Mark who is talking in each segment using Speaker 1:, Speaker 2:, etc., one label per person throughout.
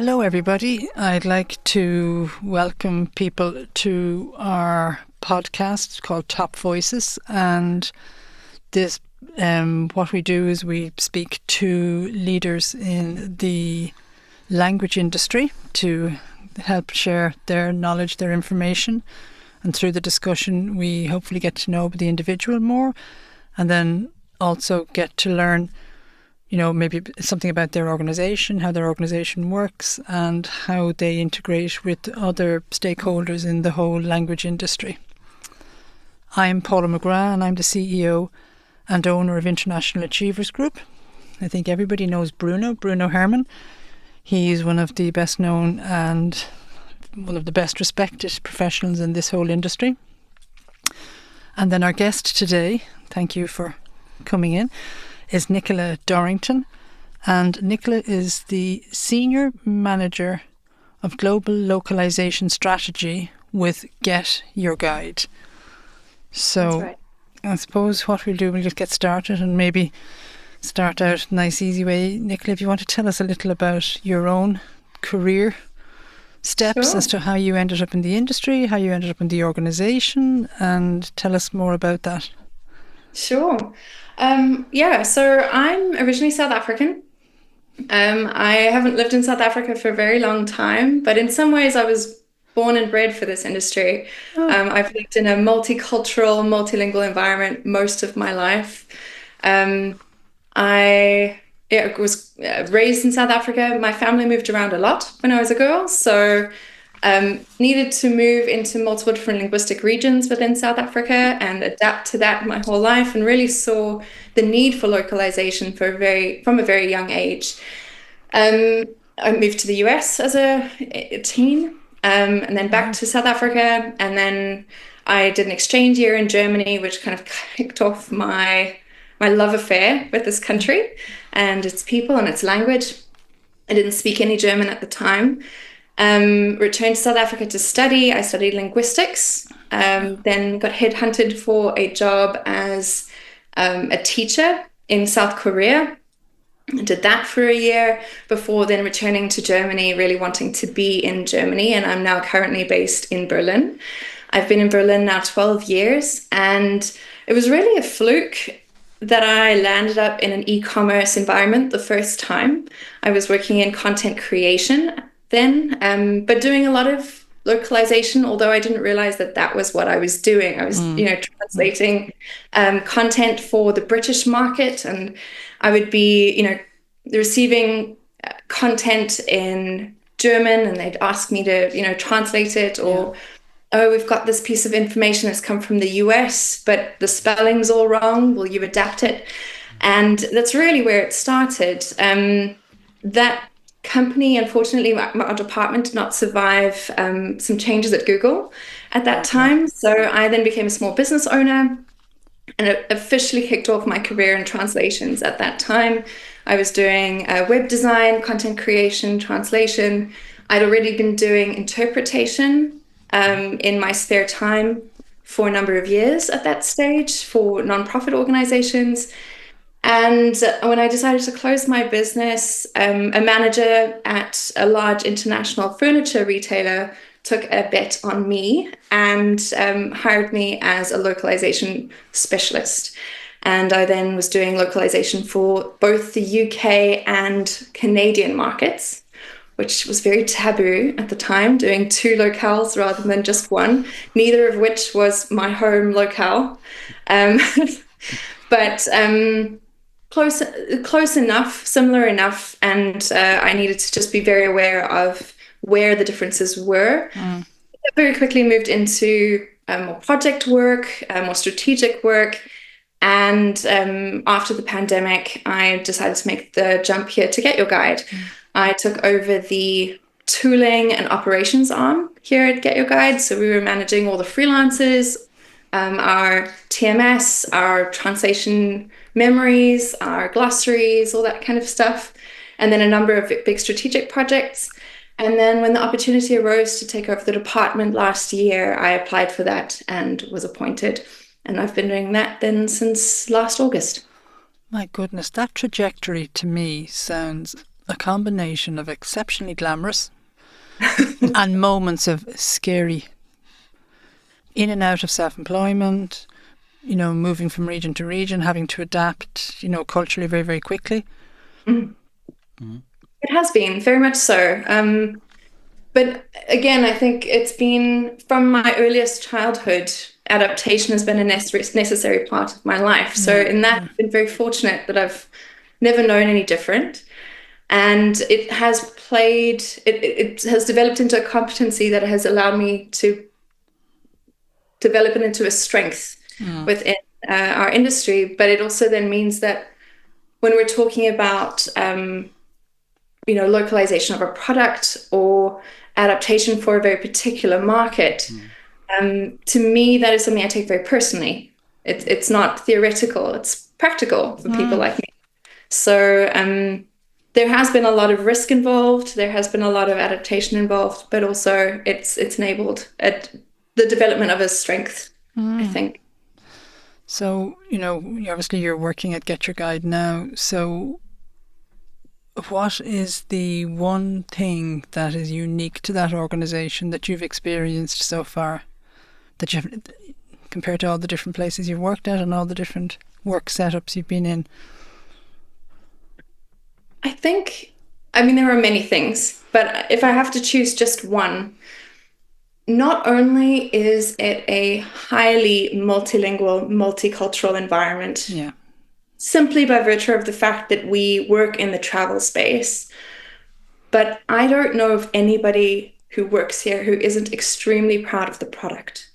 Speaker 1: Hello, everybody. I'd like to welcome people to our podcast called Top Voices. And this, what we do is we speak to leaders in the language industry to help share their knowledge, their information. And through the discussion, we hopefully get to know the individual more, and then also get to learn, maybe something about their organisation, how their organisation works, and how they integrate with other stakeholders in the whole language industry. I'm Paula McGrath, and I'm the CEO and owner of International Achievers Group. I think everybody knows Bruno Herrmann. He's one of the best known and one of the best respected professionals in this whole industry. And then our guest today, thank you for coming in, is Nicola Dorrington. And Nicola is the Senior Manager of Global Localization Strategy with GetYourGuide. So
Speaker 2: That's right.
Speaker 1: I suppose what we'll do, we'll just get started and maybe start out a nice, easy way. Nicola, if you want to tell us a little about your own career steps
Speaker 2: Sure.
Speaker 1: as to how you ended up in the industry, how you ended up in the organisation, and tell us more about that.
Speaker 2: Sure. So I'm originally South African. I haven't lived in South Africa for a very long time, but in some ways I was born and bred for this industry. I've lived in a multicultural, multilingual environment most of my life. I was raised in South Africa. My family moved around a lot when I was a girl, so needed to move into multiple different linguistic regions within South Africa and adapt to that my whole life, and really saw the need for localization from a very young age. I moved to the US as a teen, and then back to South Africa, and then I did an exchange year in Germany, which kind of kicked off my love affair with this country and its people and its language. I didn't speak any German at the time. Returned to South Africa to study. I studied linguistics, then got headhunted for a job as a teacher in South Korea. I did that for a year before then returning to Germany, really wanting to be in Germany. And I'm now currently based in Berlin. I've been in Berlin now 12 years, and it was really a fluke that I landed up in an e-commerce environment the first time. I was working in content creation then, but doing a lot of localization, although I didn't realize that was what I was doing. I was, translating content for the British market, and I would be, receiving content in German, and they'd ask me to, translate it, or oh, we've got this piece of information that's come from the US, but the spelling's all wrong. Will you adapt it? And that's really where it started. That company, unfortunately, our department did not survive some changes at Google at that time. So I then became a small business owner and officially kicked off my career in translations at that time. I was doing web design, content creation, translation. I'd already been doing interpretation in my spare time for a number of years at that stage for nonprofit organizations. And when I decided to close my business, a manager at a large international furniture retailer took a bet on me and hired me as a localization specialist. And I then was doing localization for both the UK and Canadian markets, which was very taboo at the time, doing 2 locales rather than just one, neither of which was my home locale. But close enough, similar enough, and I needed to just be very aware of where the differences were. I very quickly moved into more project work, more strategic work, and after the pandemic, I decided to make the jump here to GetYourGuide. I took over the tooling and operations arm here at GetYourGuide, so we were managing all the freelancers, our TMS, our translation memories, our glossaries, all that kind of stuff, and then a number of big strategic projects. And then when the opportunity arose to take over the department last year, I applied for that and was appointed. And I've been doing that then since last August.
Speaker 1: My goodness, that trajectory to me sounds a combination of exceptionally glamorous and moments of scary, in and out of self-employment, moving from region to region, having to adapt, culturally very, very quickly.
Speaker 2: Mm. It has been, very much so. But again, I think it's been from my earliest childhood, adaptation has been a necessary part of my life. So in that, I've been very fortunate that I've never known any different. And it has it has developed into a competency that has allowed me to develop it into a strength within our industry. But it also then means that when we're talking about, localization of a product or adaptation for a very particular market, to me, that is something I take very personally. It's not theoretical, it's practical for people like me. So there has been a lot of risk involved, there has been a lot of adaptation involved, but also it's enabled the development of a strength, I think.
Speaker 1: So, obviously you're working at GetYourGuide now. So what is the one thing that is unique to that organization that you've experienced so far, that you've, compared to all the different places you've worked at and all the different work setups you've been in?
Speaker 2: I think, there are many things, but if I have to choose just one, not only is it a highly multilingual, multicultural environment, simply by virtue of the fact that we work in the travel space, but I don't know of anybody who works here who isn't extremely proud of the product.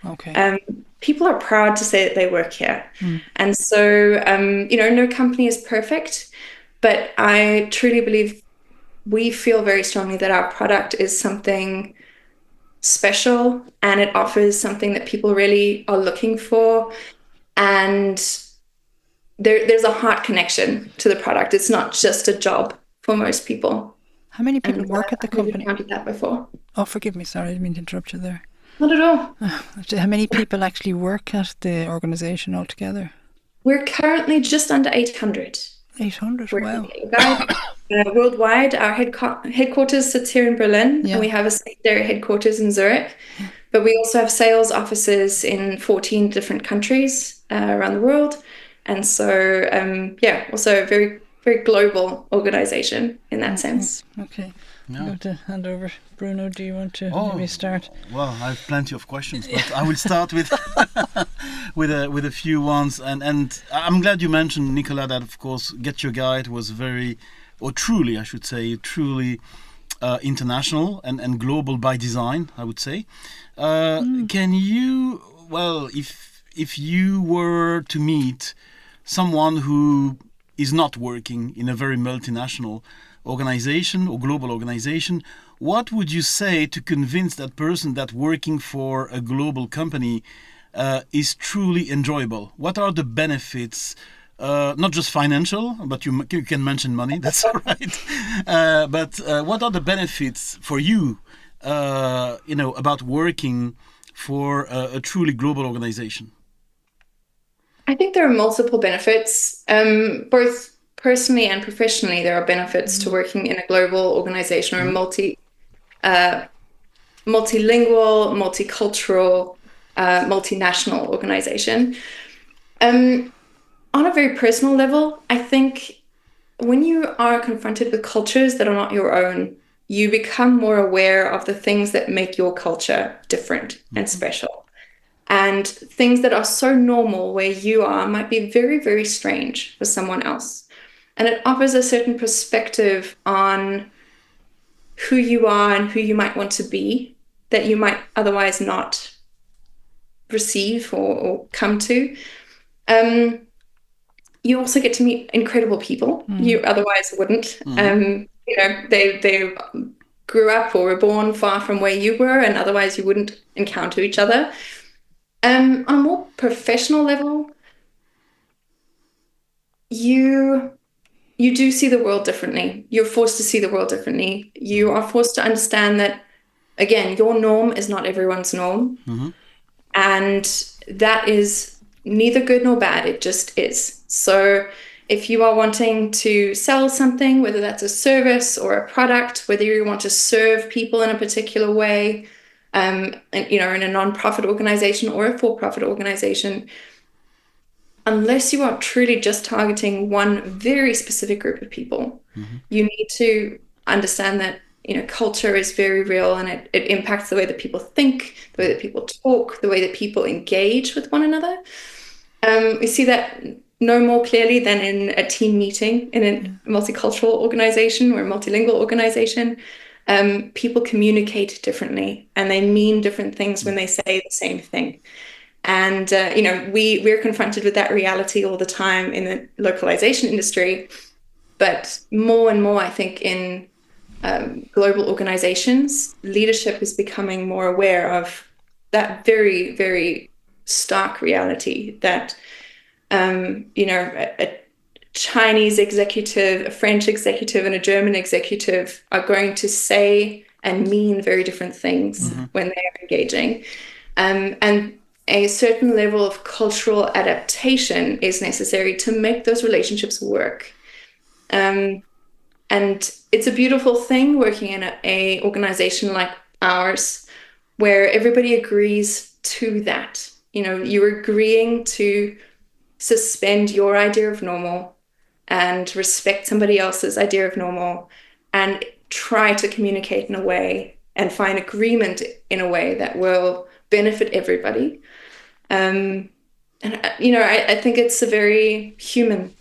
Speaker 1: Okay.
Speaker 2: People are proud to say that they work here. And so, no company is perfect, but I truly believe we feel very strongly that our product is something special and it offers something that people really are looking for. And there's a heart connection to the product. It's not just a job for most people.
Speaker 1: How many people work at the company?
Speaker 2: I've encountered that before.
Speaker 1: Oh, forgive me. Sorry, I didn't mean to interrupt you there.
Speaker 2: Not at all.
Speaker 1: How many people actually work at the organisation altogether?
Speaker 2: We're currently just under 800.
Speaker 1: 800, wow.
Speaker 2: Worldwide, our headquarters sits here in Berlin, and we have a secondary headquarters in Zurich. But we also have sales offices in 14 different countries around the world. And so, also a very, very global organization in that sense.
Speaker 1: Okay. I'm going to hand over. Bruno, do you want to maybe start?
Speaker 3: Well, I have plenty of questions, but I will start with with a few ones. And I'm glad you mentioned, Nicola, that of course GetYourGuide was truly international and global by design, I would say. Can you, if you were to meet someone who is not working in a very multinational organization or global organization, what would you say to convince that person that working for a global company is truly enjoyable? What are the benefits? Not just financial, but you can mention money, that's all right. But what are the benefits for you, about working for a truly global organization?
Speaker 2: I think there are multiple benefits, both personally and professionally. There are benefits to working in a global organization or a multilingual, multicultural, multinational organization. On a very personal level, I think when you are confronted with cultures that are not your own, you become more aware of the things that make your culture different and special. And things that are so normal where you are might be very, very strange for someone else. And it offers a certain perspective on who you are and who you might want to be that you might otherwise not receive or come to. You also get to meet incredible people you otherwise wouldn't. They grew up or were born far from where you were, and otherwise you wouldn't encounter each other. On a more professional level, you do see the world differently. You're forced to see the world differently. You are forced to understand that, again, your norm is not everyone's norm. And that is neither good nor bad. It just is. So If you are wanting to sell something, whether that's a service or a product, whether you want to serve people in a particular way, and, you know, in a non-profit organization or a for-profit organization, unless you are truly just targeting one very specific group of people, you need to understand that, you know, culture is very real, and it impacts the way that people think, the way that people talk, the way that people engage with one another. We see that no more clearly than in a team meeting in a multicultural organization or a multilingual organization. People communicate differently, and they mean different things when they say the same thing. And, you know, we're confronted with that reality all the time in the localization industry. But more and more, I think, in global organizations, leadership is becoming more aware of that very, very stark reality that, you know, a Chinese executive, a French executive, and a German executive are going to say and mean very different things when they are engaging. And a certain level of cultural adaptation is necessary to make those relationships work. And it's a beautiful thing working in a organization like ours, where everybody agrees to that. You know, you're agreeing to suspend your idea of normal and respect somebody else's idea of normal, and try to communicate in a way and find agreement in a way that will benefit everybody. And, you know, I think it's a very human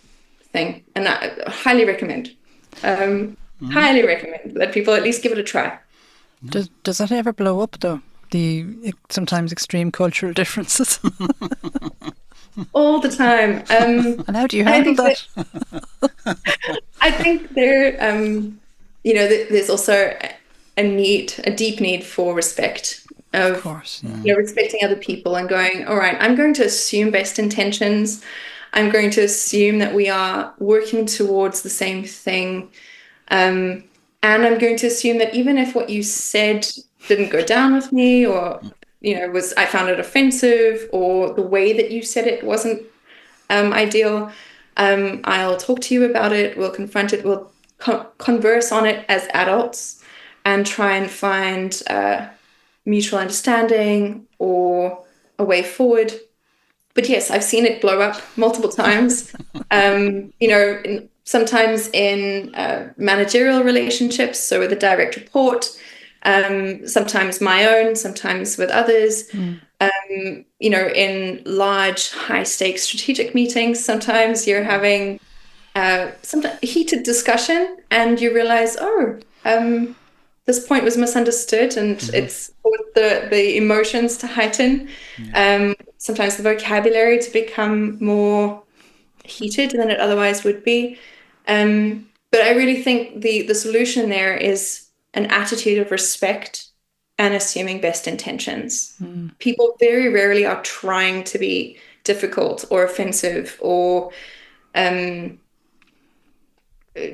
Speaker 2: thing, and I highly recommend that people at least give it a try.
Speaker 1: Does that ever blow up, though? The sometimes extreme cultural differences?
Speaker 2: All the time.
Speaker 1: And how do you handle that?
Speaker 2: I think there, you know, there's also a deep need for respect. Of course, yeah. You know, respecting other people and going, all right, I'm going to assume best intentions. I'm going to assume that we are working towards the same thing. And I'm going to assume that even if what you said didn't go down with me, or, you know, I found it offensive, or the way that you said it wasn't ideal, I'll talk to you about it. We'll confront it. We'll converse on it as adults and try and find mutual understanding or a way forward. But yes, I've seen it blow up multiple times. You know, sometimes in managerial relationships, so with a direct report, sometimes my own, sometimes with others. You know, in large, high-stakes strategic meetings, sometimes you're having some heated discussion, and you realize, this point was misunderstood, and it's caused the emotions to heighten. Sometimes the vocabulary to become more heated than it otherwise would be. But I really think the solution there is an attitude of respect and assuming best intentions. People very rarely are trying to be difficult or offensive or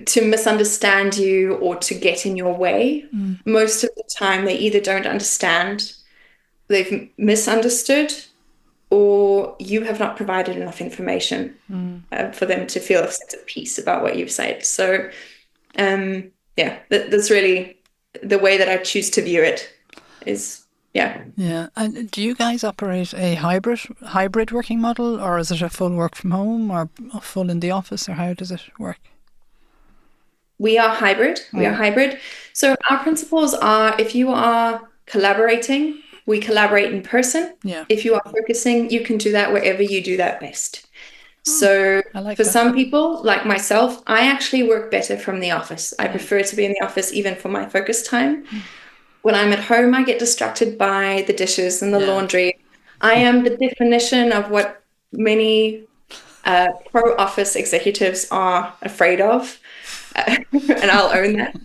Speaker 2: to misunderstand you or to get in your way. Most of the time they either don't understand, they've misunderstood, or you have not provided enough information for them to feel a sense of peace about what you've said. So yeah, that's really the way that I choose to view it is, yeah. Yeah.
Speaker 1: And do you guys operate a hybrid working model, or is it a full work from home or a full in the office, or how does it work?
Speaker 2: We are hybrid. We are hybrid. So our principles are, if you are collaborating, we collaborate in person.
Speaker 1: Yeah.
Speaker 2: If you are focusing, you can do that wherever you do that best. So for some people, like myself, I actually work better from the office. I prefer to be in the office even for my focus time. When I'm at home, I get distracted by the dishes and the laundry. I am the definition of what many pro-office executives are afraid of. And I'll own that.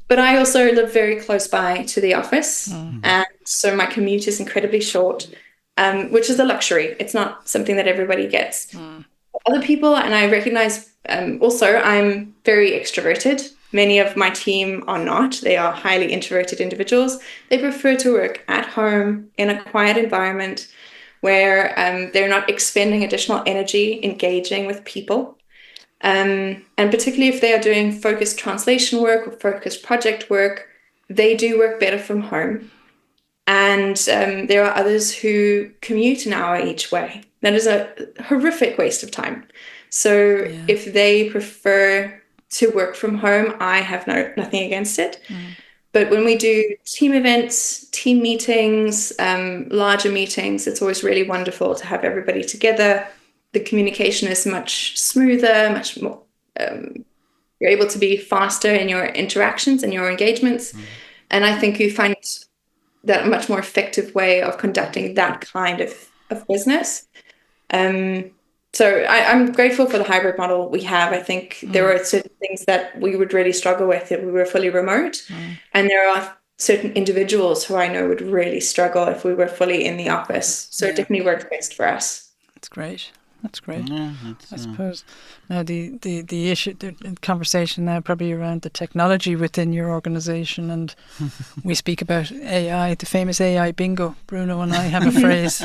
Speaker 2: But I also live very close by to the office. And so my commute is incredibly short, which is a luxury. It's not something that everybody gets. Other people, and I recognize also I'm very extroverted. Many of my team are not. They are highly introverted individuals. They prefer to work at home in a quiet environment where they're not expending additional energy engaging with people. And particularly if they are doing focused translation work or focused project work, they do work better from home. And there are others who commute an hour each way. That is a horrific waste of time. So if they prefer to work from home, I have nothing against it. But when we do team events, team meetings, larger meetings, it's always really wonderful to have everybody together. The communication is much smoother, much more, you're able to be faster in your interactions and your engagements. And I think you find that a much more effective way of conducting that kind of business. So I'm grateful for the hybrid model we have. I think there are certain things that we would really struggle with if we were fully remote. And there are certain individuals who I know would really struggle if we were fully in the office. So it definitely works best for us.
Speaker 1: That's great. That's great.
Speaker 3: Yeah,
Speaker 1: I suppose now the issue, the conversation now probably around the technology within your organisation, and we speak about AI, the famous AI bingo. Bruno and I have a phrase.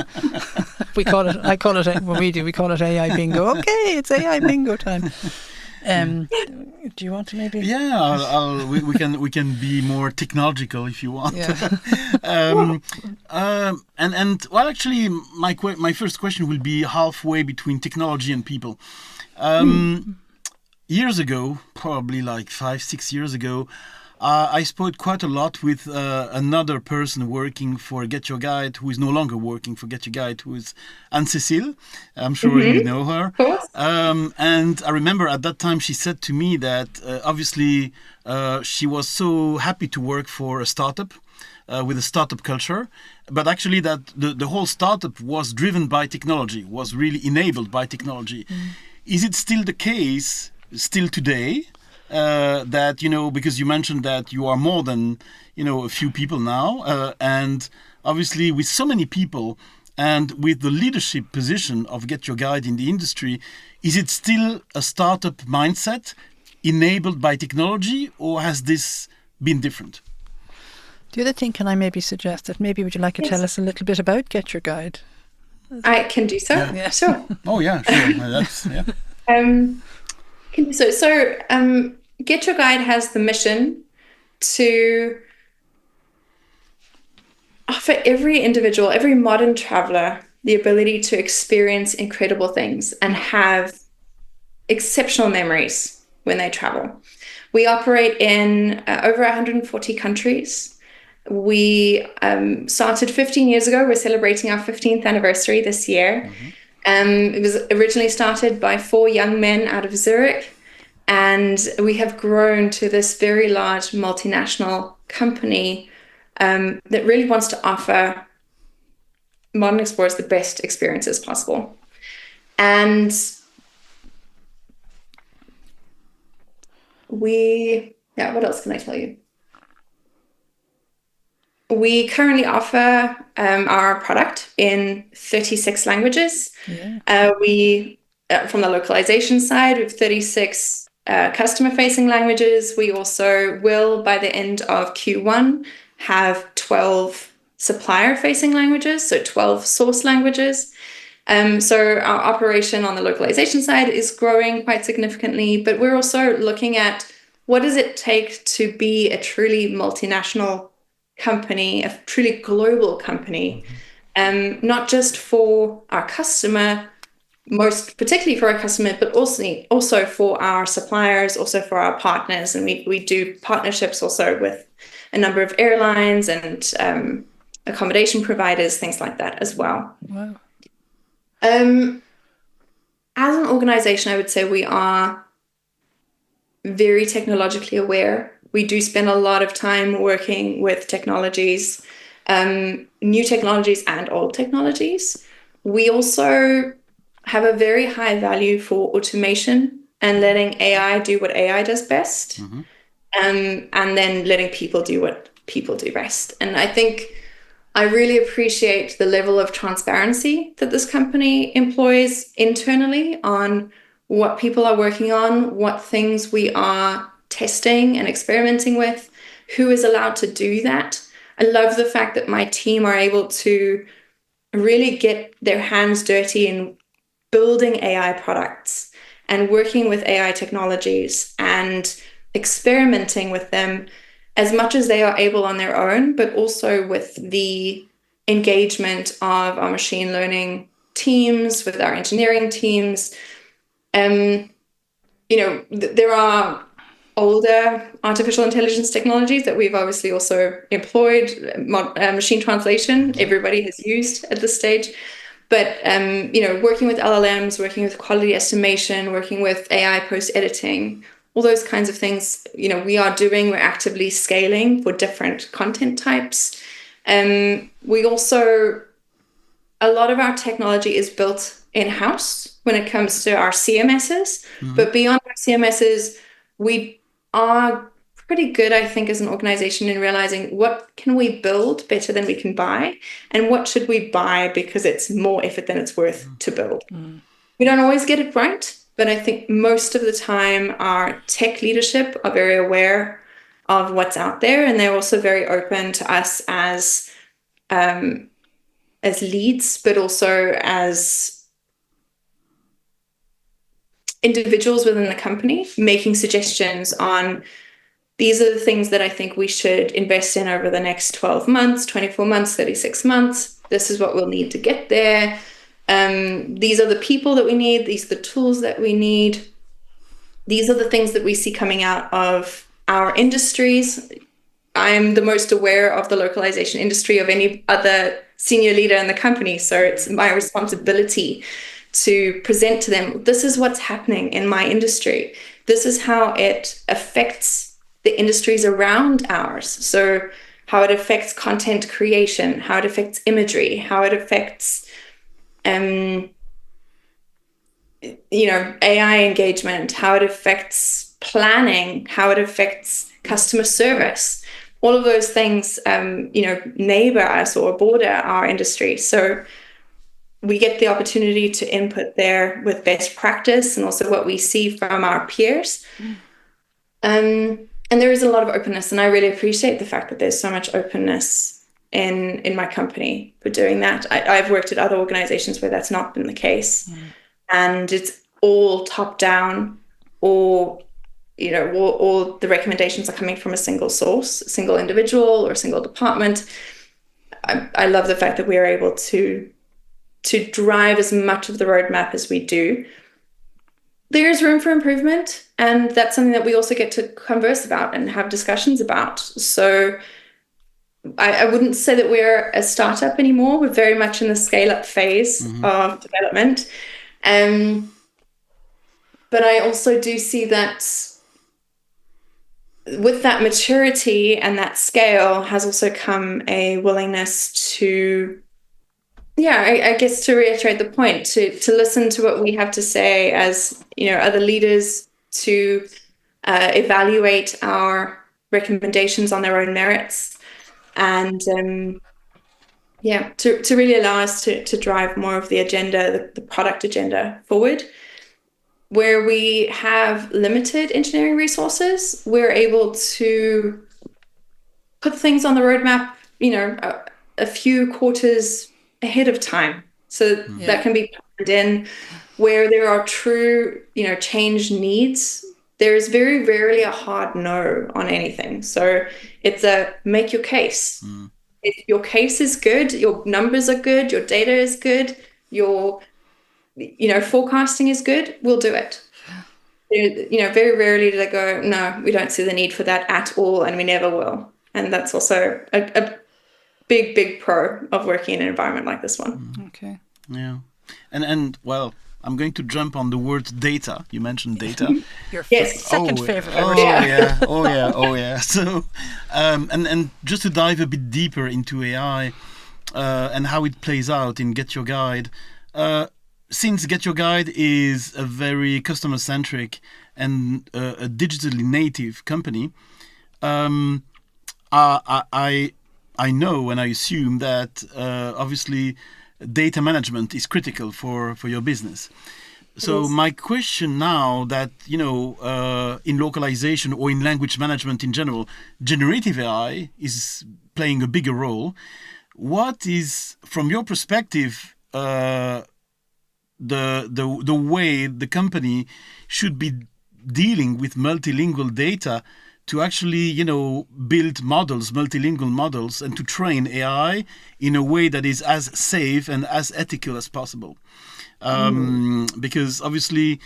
Speaker 1: We call it AI bingo. Okay, it's AI bingo time. Do you want to maybe?
Speaker 3: Yeah, we can be more technological if you want. And well, actually, my first question will be halfway between technology and people. Years ago, probably like 5-6 years ago, I spoke quite a lot with another person working for GetYourGuide, who is no longer working for GetYourGuide, who is Anne-Cécile. I'm sure you know her.
Speaker 2: Of course.
Speaker 3: And I remember at that time she said to me that obviously she was so happy to work for a startup with a startup culture, but actually that the whole startup was driven by technology, was really enabled by technology. Is it still the case, still today? That, because you mentioned that you are more than, a few people now, and obviously with so many people and with the leadership position of GetYourGuide in the industry, is it still a startup mindset enabled by technology, or has this been different?
Speaker 1: The other thing, can I maybe suggest that maybe would you like to tell us a little bit about GetYourGuide?
Speaker 2: I can do so.
Speaker 1: Yeah.
Speaker 2: Sure.
Speaker 3: Oh yeah, sure. That's
Speaker 2: So GetYourGuide has the mission to offer every individual, every modern traveler, the ability to experience incredible things and have exceptional memories when they travel. We operate in over 140 countries. We started 15 years ago. We're celebrating our 15th anniversary this year. It was originally started by 4 young men out of Zurich, and we have grown to this very large multinational company that really wants to offer modern explorers the best experiences possible. And what else can I tell you? We currently offer our product in 36 languages. We, from the localization side, we have 36 customer-facing languages. We also will, by the end of Q1, have 12 supplier-facing languages, so 12 source languages. So our operation on the localization side is growing quite significantly, but we're also looking at what does it take to be a truly multinational company, a truly global company, not just for our customer, most particularly for our customer, but also for our suppliers, also for our partners. And we do partnerships also with a number of airlines and accommodation providers, things like that as well.
Speaker 1: Wow.
Speaker 2: As an organization, I would say we are very technologically aware. We do spend a lot of time working with technologies, new technologies and old technologies. We also have a very high value for automation and letting AI do what AI does best, and then letting people do what people do best. And I think I really appreciate the level of transparency that this company employs internally on what people are working on, what things we are testing and experimenting with, who is allowed to do that. I love the fact that my team are able to really get their hands dirty in building AI products and working with AI technologies and experimenting with them as much as they are able on their own, but also with the engagement of our machine learning teams, with our engineering teams. There are older artificial intelligence technologies that we've obviously also employed. Machine translation, everybody has used at this stage. But, working with LLMs, working with quality estimation, working with AI post-editing, all those kinds of things, we're actively scaling for different content types. We also, a lot of our technology is built in-house when it comes to our CMSs, but beyond our CMSs, we are pretty good, I think, as an organization in realizing what can we build better than we can buy, and what should we buy because it's more effort than it's worth to build. We don't always get it right, but I think most of the time our tech leadership are very aware of what's out there, and they're also very open to us as leads, but also as individuals within the company, making suggestions on, these are the things that I think we should invest in over the next 12 months, 24 months, 36 months. This is what we'll need to get there. These are the people that we need. These are the tools that we need. These are the things that we see coming out of our industries. I'm the most aware of the localization industry of any other senior leader in the company. So it's my responsibility to present to them, this is what's happening in my industry. This is how it affects the industries around ours. So how it affects content creation, how it affects imagery, how it affects AI engagement, how it affects planning, how it affects customer service. All of those things, neighbor us or border our industry. So we get the opportunity to input there with best practice and also what we see from our peers. And there is a lot of openness, and I really appreciate the fact that there's so much openness in my company for doing that. I've worked at other organizations where that's not been the case, and it's all top down, or all the recommendations are coming from a single source, a single individual or a single department. I love the fact that we are able to drive as much of the roadmap as we do. There's room for improvement, and that's something that we also get to converse about and have discussions about. So I wouldn't say that we're a startup anymore. We're very much in the scale-up phase of development. But I also do see that with that maturity and that scale has also come a willingness to, I guess, to reiterate the point, to listen to what we have to say as, other leaders, to evaluate our recommendations on their own merits, and to really allow us to drive more of the agenda, the product agenda forward. Where we have limited engineering resources, we're able to put things on the roadmap, a few quarters ahead of time. So that can be planned in. Where there are true, change needs, there is very rarely a hard no on anything. So it's a make your case. If your case is good, your numbers are good, your data is good, your forecasting is good, we'll do it. Very rarely do they go, no, we don't see the need for that at all, and we never will. And that's also a big, big pro of working in an environment like this one.
Speaker 1: Okay.
Speaker 3: Yeah. And well, I'm going to jump on the word data. You mentioned data.
Speaker 1: Your second favorite.
Speaker 3: Oh yeah. So, and just to dive a bit deeper into AI and how it plays out in GetYourGuide, since GetYourGuide is a very customer-centric and a digitally native company, I know and I assume that obviously data management is critical for your business. So my question now that, in localization or in language management in general, generative AI is playing a bigger role. what is, from your perspective, the way the company should be dealing with multilingual data to actually, build models, multilingual models, and to train AI in a way that is as safe and as ethical as possible. Because obviously,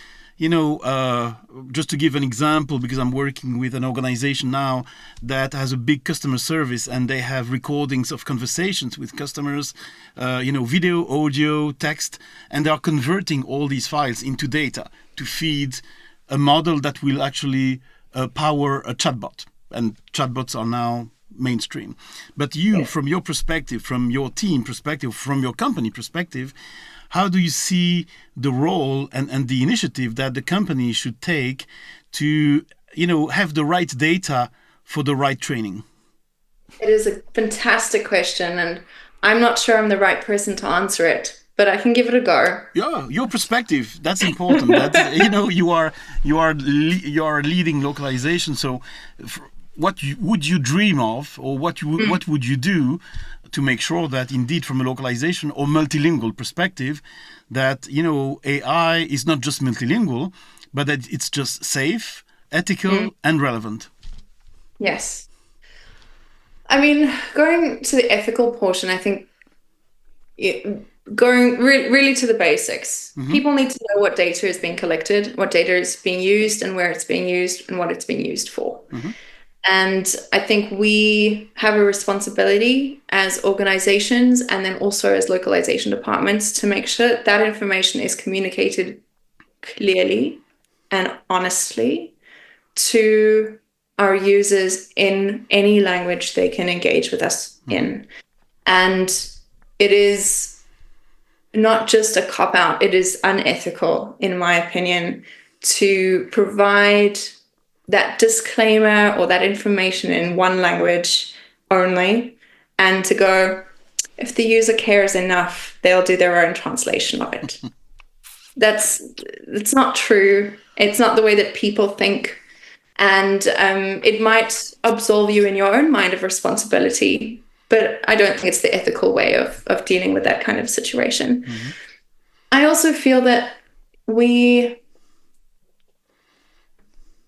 Speaker 3: just to give an example, because I'm working with an organization now that has a big customer service, and they have recordings of conversations with customers, video, audio, text, and they are converting all these files into data to feed a model that will actually power a chatbot. And chatbots are now mainstream. But you, from your perspective, from your team perspective, from your company perspective, how do you see the role and the initiative that the company should take to, have the right data for the right training?
Speaker 2: It is a fantastic question, and I'm not sure I'm the right person to answer it, but I can give it a go.
Speaker 3: Yeah, your perspective, that's important. That, you are leading localization. So would you dream of, or what would you do to make sure that indeed, from a localization or multilingual perspective, that AI is not just multilingual, but that it's just safe, ethical, and relevant?
Speaker 2: Yes. I mean, going to the ethical portion, I think going really to the basics. People need to know what data is being collected, what data is being used, and where it's being used, and what it's being used for. And I think we have a responsibility as organizations, and then also as localization departments, to make sure that information is communicated clearly and honestly to our users in any language they can engage with us in. And it is not just a cop-out, it is unethical, in my opinion, to provide that disclaimer or that information in one language only, and to go, if the user cares enough, they'll do their own translation of it. It's not true. It's not the way that people think. And it might absolve you in your own mind of responsibility, but I don't think it's the ethical way of dealing with that kind of situation. I also feel that we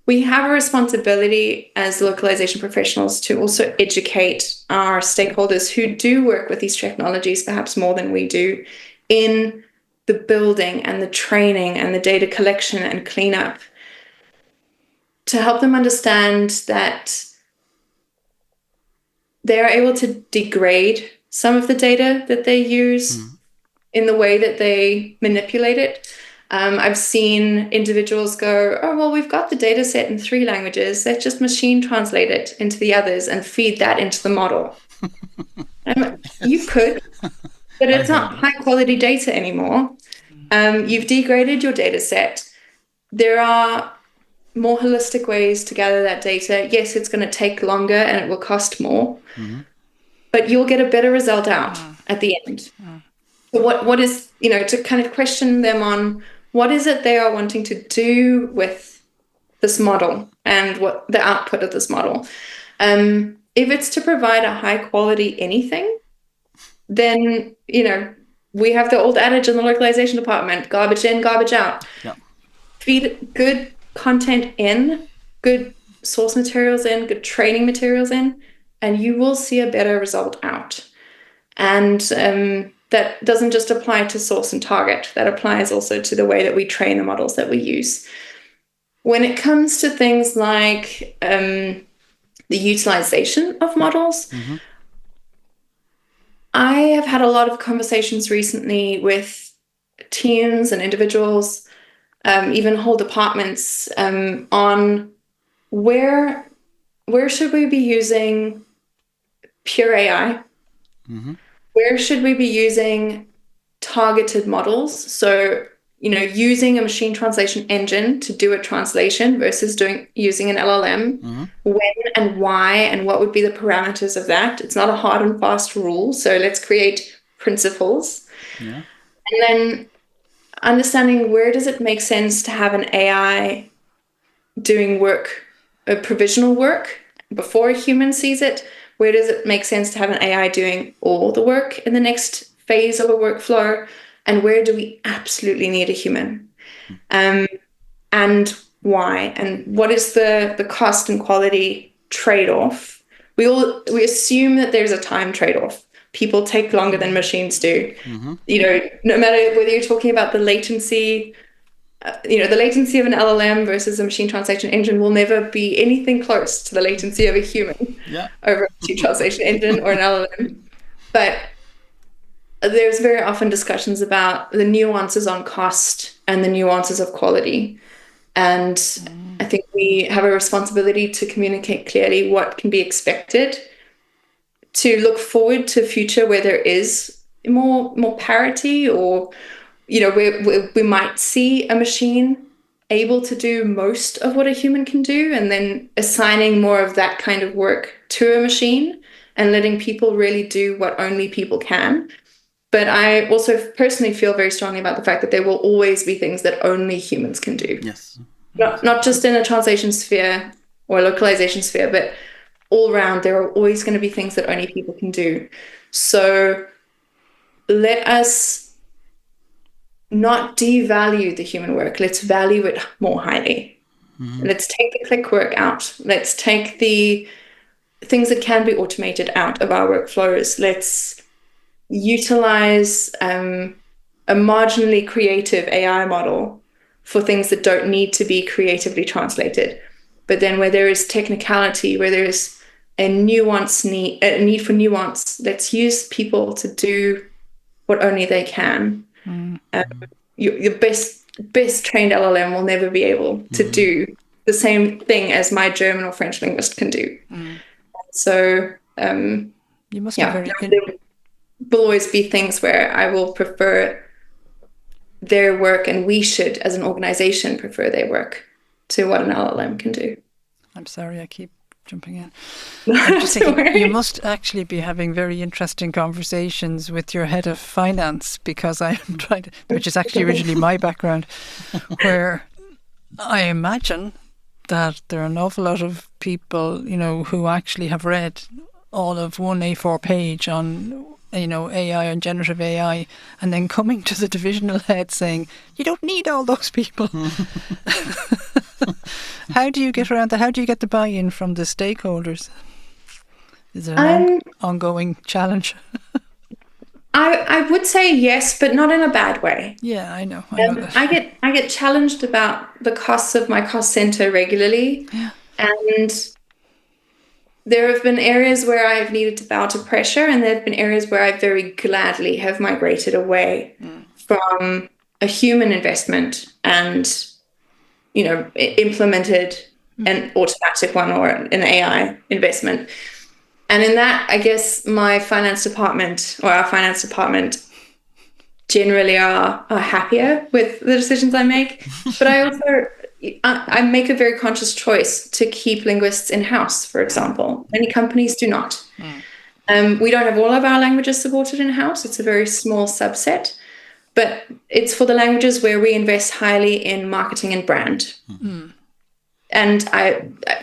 Speaker 2: have a responsibility as localization professionals to also educate our stakeholders who do work with these technologies, perhaps more than we do, in the building and the training and the data collection and cleanup, to help them understand that they are able to degrade some of the data that they use in the way that they manipulate it. I've seen individuals go, oh, well, we've got the data set in 3 languages. Let's just machine translate it into the others and feed that into the model. You could, but it's not high quality data anymore. You've degraded your data set. There are more holistic ways to gather that data. Yes, it's going to take longer and it will cost more, but you'll get a better result out at the end. So what is, to kind of question them on what is it they are wanting to do with this model and what the output of this model. If it's to provide a high quality anything, then, we have the old adage in the localization department, garbage in, garbage out.
Speaker 3: Yeah.
Speaker 2: Feed good content in, good source materials in, good training materials in, and you will see a better result out. And that doesn't just apply to source and target. That applies also to the way that we train the models that we use. When it comes to things like the utilization of models, I have had a lot of conversations recently with teams and individuals, even whole departments, on where should we be using pure AI? Where should we be using targeted models? So, using a machine translation engine to do a translation versus using an LLM. When and why and what would be the parameters of that? It's not a hard and fast rule. So let's create principles. And then understanding where does it make sense to have an AI doing work, provisional work, before a human sees it, Where does it make sense to have an AI doing all the work in the next phase of a workflow? And where do we absolutely need a human? And why? And what is the cost and quality trade-off? We assume that there's a time trade-off. People take longer than machines do. No matter whether you're talking about the latency, the latency of an LLM versus a machine translation engine will never be anything close to the latency of a human over a machine translation engine or an LLM. But there's very often discussions about the nuances on cost and the nuances of quality. And I think we have a responsibility to communicate clearly what can be expected, to look forward to a future where there is more parity, or we might see a machine able to do most of what a human can do, and then assigning more of that kind of work to a machine and letting people really do what only people can. But I also personally feel very strongly about the fact that there will always be things that only humans can do.
Speaker 3: Yes.
Speaker 2: Not just in a translation sphere or a localization sphere, but all around, there are always going to be things that only people can do. So let us not devalue the human work. Let's value it more highly. Let's take the click work out. Let's take the things that can be automated out of our workflows. Let's utilize a marginally creative AI model for things that don't need to be creatively translated. But then where there is technicality, where there is a need for nuance, let's use people to do what only they can. Your best trained LLM will never be able to do the same thing as my German or French linguist can do. So
Speaker 1: you must be very
Speaker 2: there will always be things where I will prefer their work, and we should, as an organization, prefer their work to what an LLM can do.
Speaker 1: I'm sorry, I keep jumping in. I'm just thinking, you must actually be having very interesting conversations with your head of finance, because I am trying to, which is actually originally my background, where I imagine that there are an awful lot of people, who actually have read all of one A4 page on AI and generative AI, and then coming to the divisional head saying, you don't need all those people. How do you get around that? How do you get the buy-in from the stakeholders? Is it an ongoing challenge?
Speaker 2: I would say yes, but not in a bad way.
Speaker 1: Yeah, I know that.
Speaker 2: I get challenged about the costs of my cost center regularly.
Speaker 1: Yeah.
Speaker 2: And there have been areas where I've needed to bow to pressure, and there have been areas where I very gladly have migrated away from a human investment and, implemented an automatic one or an AI investment. And in that, I guess my finance department, or our finance department, generally are happier with the decisions I make. But I also I make a very conscious choice to keep linguists in-house, for example. Many companies do not. We don't have all of our languages supported in-house. It's a very small subset. But it's for the languages where we invest highly in marketing and brand. And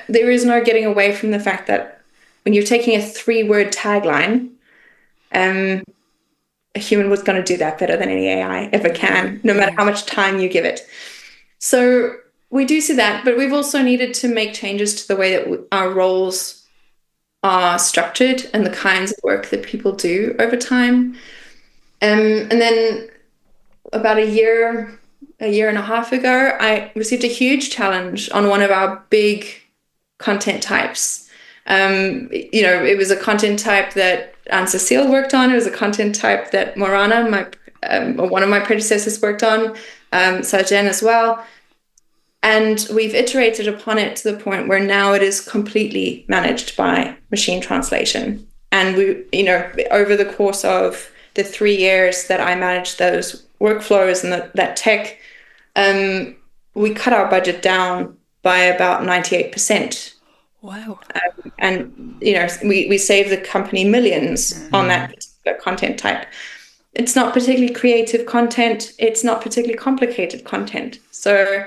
Speaker 2: there is no getting away from the fact that when you're taking a 3-word tagline, a human was going to do that better than any AI ever can, no matter how much time you give it. So we do see that, but we've also needed to make changes to the way that our roles are structured and the kinds of work that people do over time. And then about a year and a half ago, I received a huge challenge on one of our big content types. It was a content type that Anne-Cecile worked on. It was a content type that Morana, one of my predecessors, worked on, Sarjen as well. And we've iterated upon it to the point where now it is completely managed by machine translation. And we, over the course of the 3 years that I managed those workflows and that tech, we cut our budget down by about 98%.
Speaker 1: Wow.
Speaker 2: And, we saved the company millions on that particular content type. It's not particularly creative content. It's not particularly complicated content. So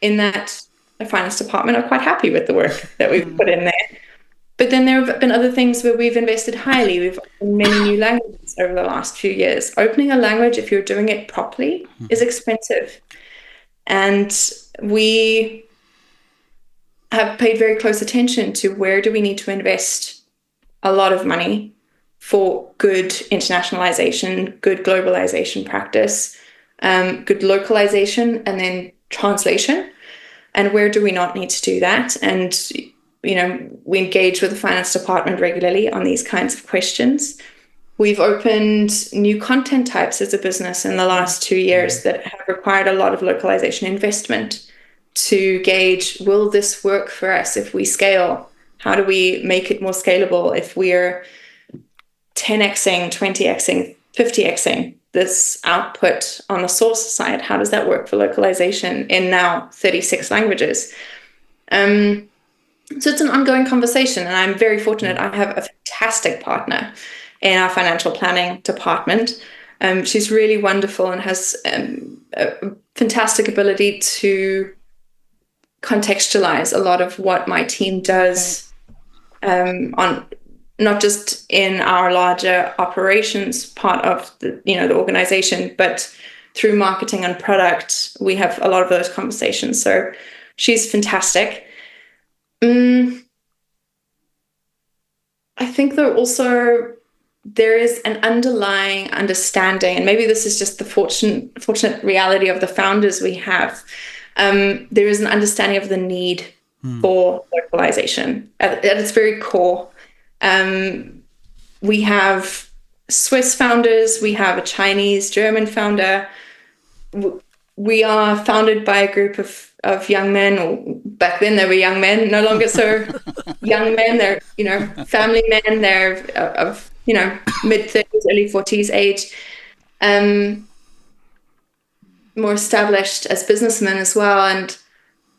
Speaker 2: in that, the finance department are quite happy with the work that we've put in there. But then there have been other things where we've invested highly. We've opened many new languages over the last few years. Opening a language, if you're doing it properly, is expensive. And we have paid very close attention to where do we need to invest a lot of money for good internationalization, good globalization practice, good localization, and then translation. And where do we not need to do that? And, we engage with the finance department regularly on these kinds of questions. We've opened new content types as a business in the last 2 years that have required a lot of localization investment to gauge, will this work for us if we scale? How do we make it more scalable if we're 10xing, 20xing, 50xing this output on the source side? How does that work for localization in now 36 languages? So it's an ongoing conversation, and I'm very fortunate. I have a fantastic partner in our financial planning department. She's really wonderful and has a fantastic ability to contextualize a lot of what my team does on not just in our larger operations part of the organization, but through marketing and product. We have a lot of those conversations. So she's fantastic. I think there is an underlying understanding, and maybe this is just the fortunate reality of the founders we have. There is an understanding of the need for localization at its very core. We have Swiss founders, we have a Chinese, German founder. We are founded by a group of young men, or back then they were young men, no longer so young men. They're, family men. They're of, mid-30s, early 40s age, more established as businessmen as well.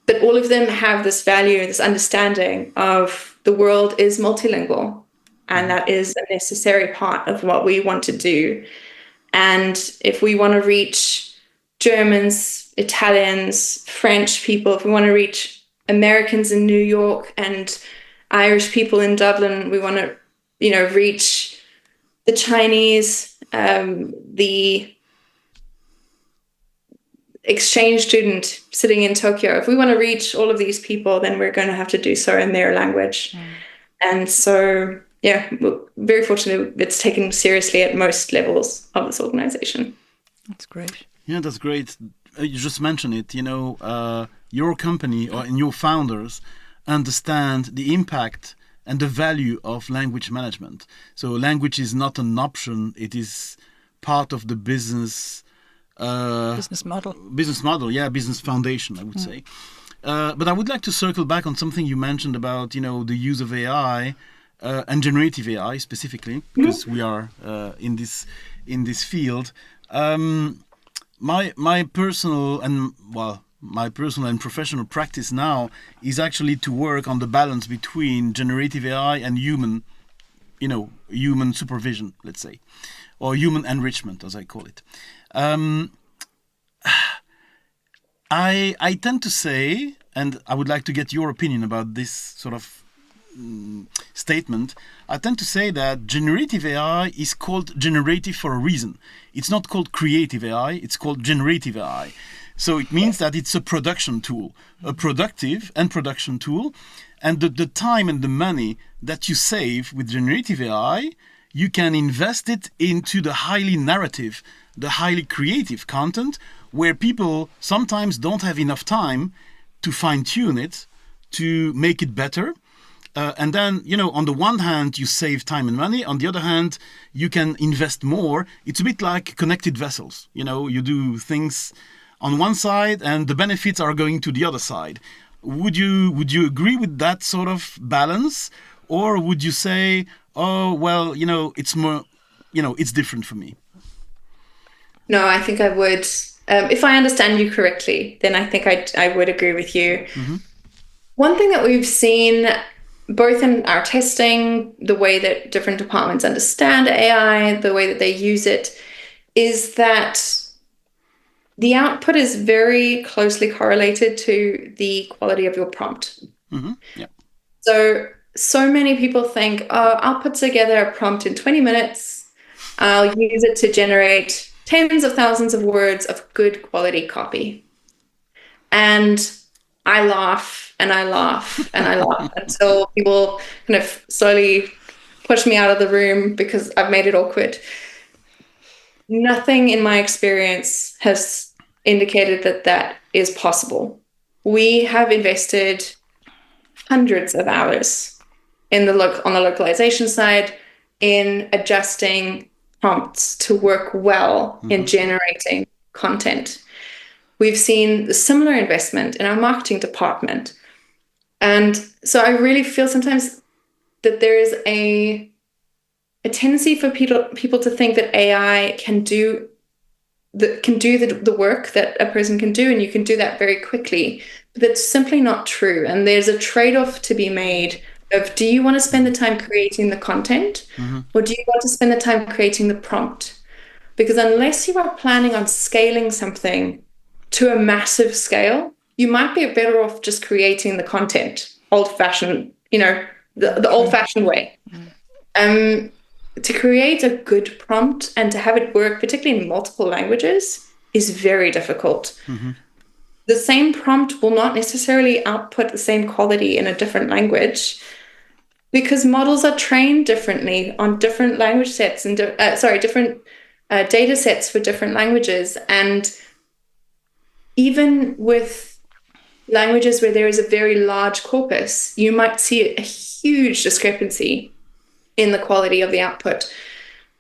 Speaker 2: But all of them have this value, this understanding of the world is multilingual, and that is a necessary part of what we want to do. And if we want to reach Germans, Italians, French people, if we want to reach Americans in New York and Irish people in Dublin, we want to, reach the Chinese, the exchange student sitting in Tokyo. If we want to reach all of these people, then we're going to have to do so in their language. And so, we're very fortunate it's taken seriously at most levels of this organization.
Speaker 1: That's great.
Speaker 3: Yeah, that's great. You just mentioned it, your company and your founders understand the impact and the value of language management. So language is not an option. It is part of the business
Speaker 1: model.
Speaker 3: Business foundation, I would say. But I would like to circle back on something you mentioned about, the use of AI and generative AI specifically, because we are in this field. My personal and professional practice now is actually to work on the balance between generative AI and human supervision, let's say, or human enrichment, as I call it. I tend to say, and I would like to get your opinion about this sort of statement. I tend to say that generative AI is called generative for a reason. It's not called creative AI, it's called generative AI. So it means that it's a production tool, a productive and production tool. And the time and the money that you save with generative AI, you can invest it into the highly narrative, the highly creative content, where people sometimes don't have enough time to fine-tune it, to make it better. And then, on the one hand, you save time and money. On the other hand, you can invest more. It's a bit like connected vessels. You do things on one side and the benefits are going to the other side. Would you agree with that sort of balance? Or would you say, oh, well, it's more, it's different for me?
Speaker 2: No, I think I would. If I understand you correctly, then I think I would agree with you. Mm-hmm. One thing that we've seen, both in our testing, the way that different departments understand AI, the way that they use it, is that the output is very closely correlated to the quality of your prompt.
Speaker 3: Mm-hmm. Yeah.
Speaker 2: So so many people think, oh, I'll put together a prompt in 20 minutes. I'll use it to generate tens of thousands of words of good quality copy. And I laugh and I laugh and I laugh until people kind of slowly push me out of the room because I've made it awkward. Nothing in my experience has indicated that that is possible. We have invested hundreds of hours on the localization side in adjusting prompts to work well in generating content. We've seen a similar investment in our marketing department. And so I really feel sometimes that there is a tendency for people to think that AI can do the work that a person can do, and you can do that very quickly. But that's simply not true. And there's a trade-off to be made of, do you want to spend the time creating the content, or do you want to spend the time creating the prompt? Because unless you are planning on scaling something to a massive scale, you might be better off just creating the content, old-fashioned, the old-fashioned way. To create a good prompt and to have it work, particularly in multiple languages, is very difficult. The same prompt will not necessarily output the same quality in a different language, because models are trained differently on different language sets and different data sets for different languages. And even with languages where there is a very large corpus, you might see a huge discrepancy in the quality of the output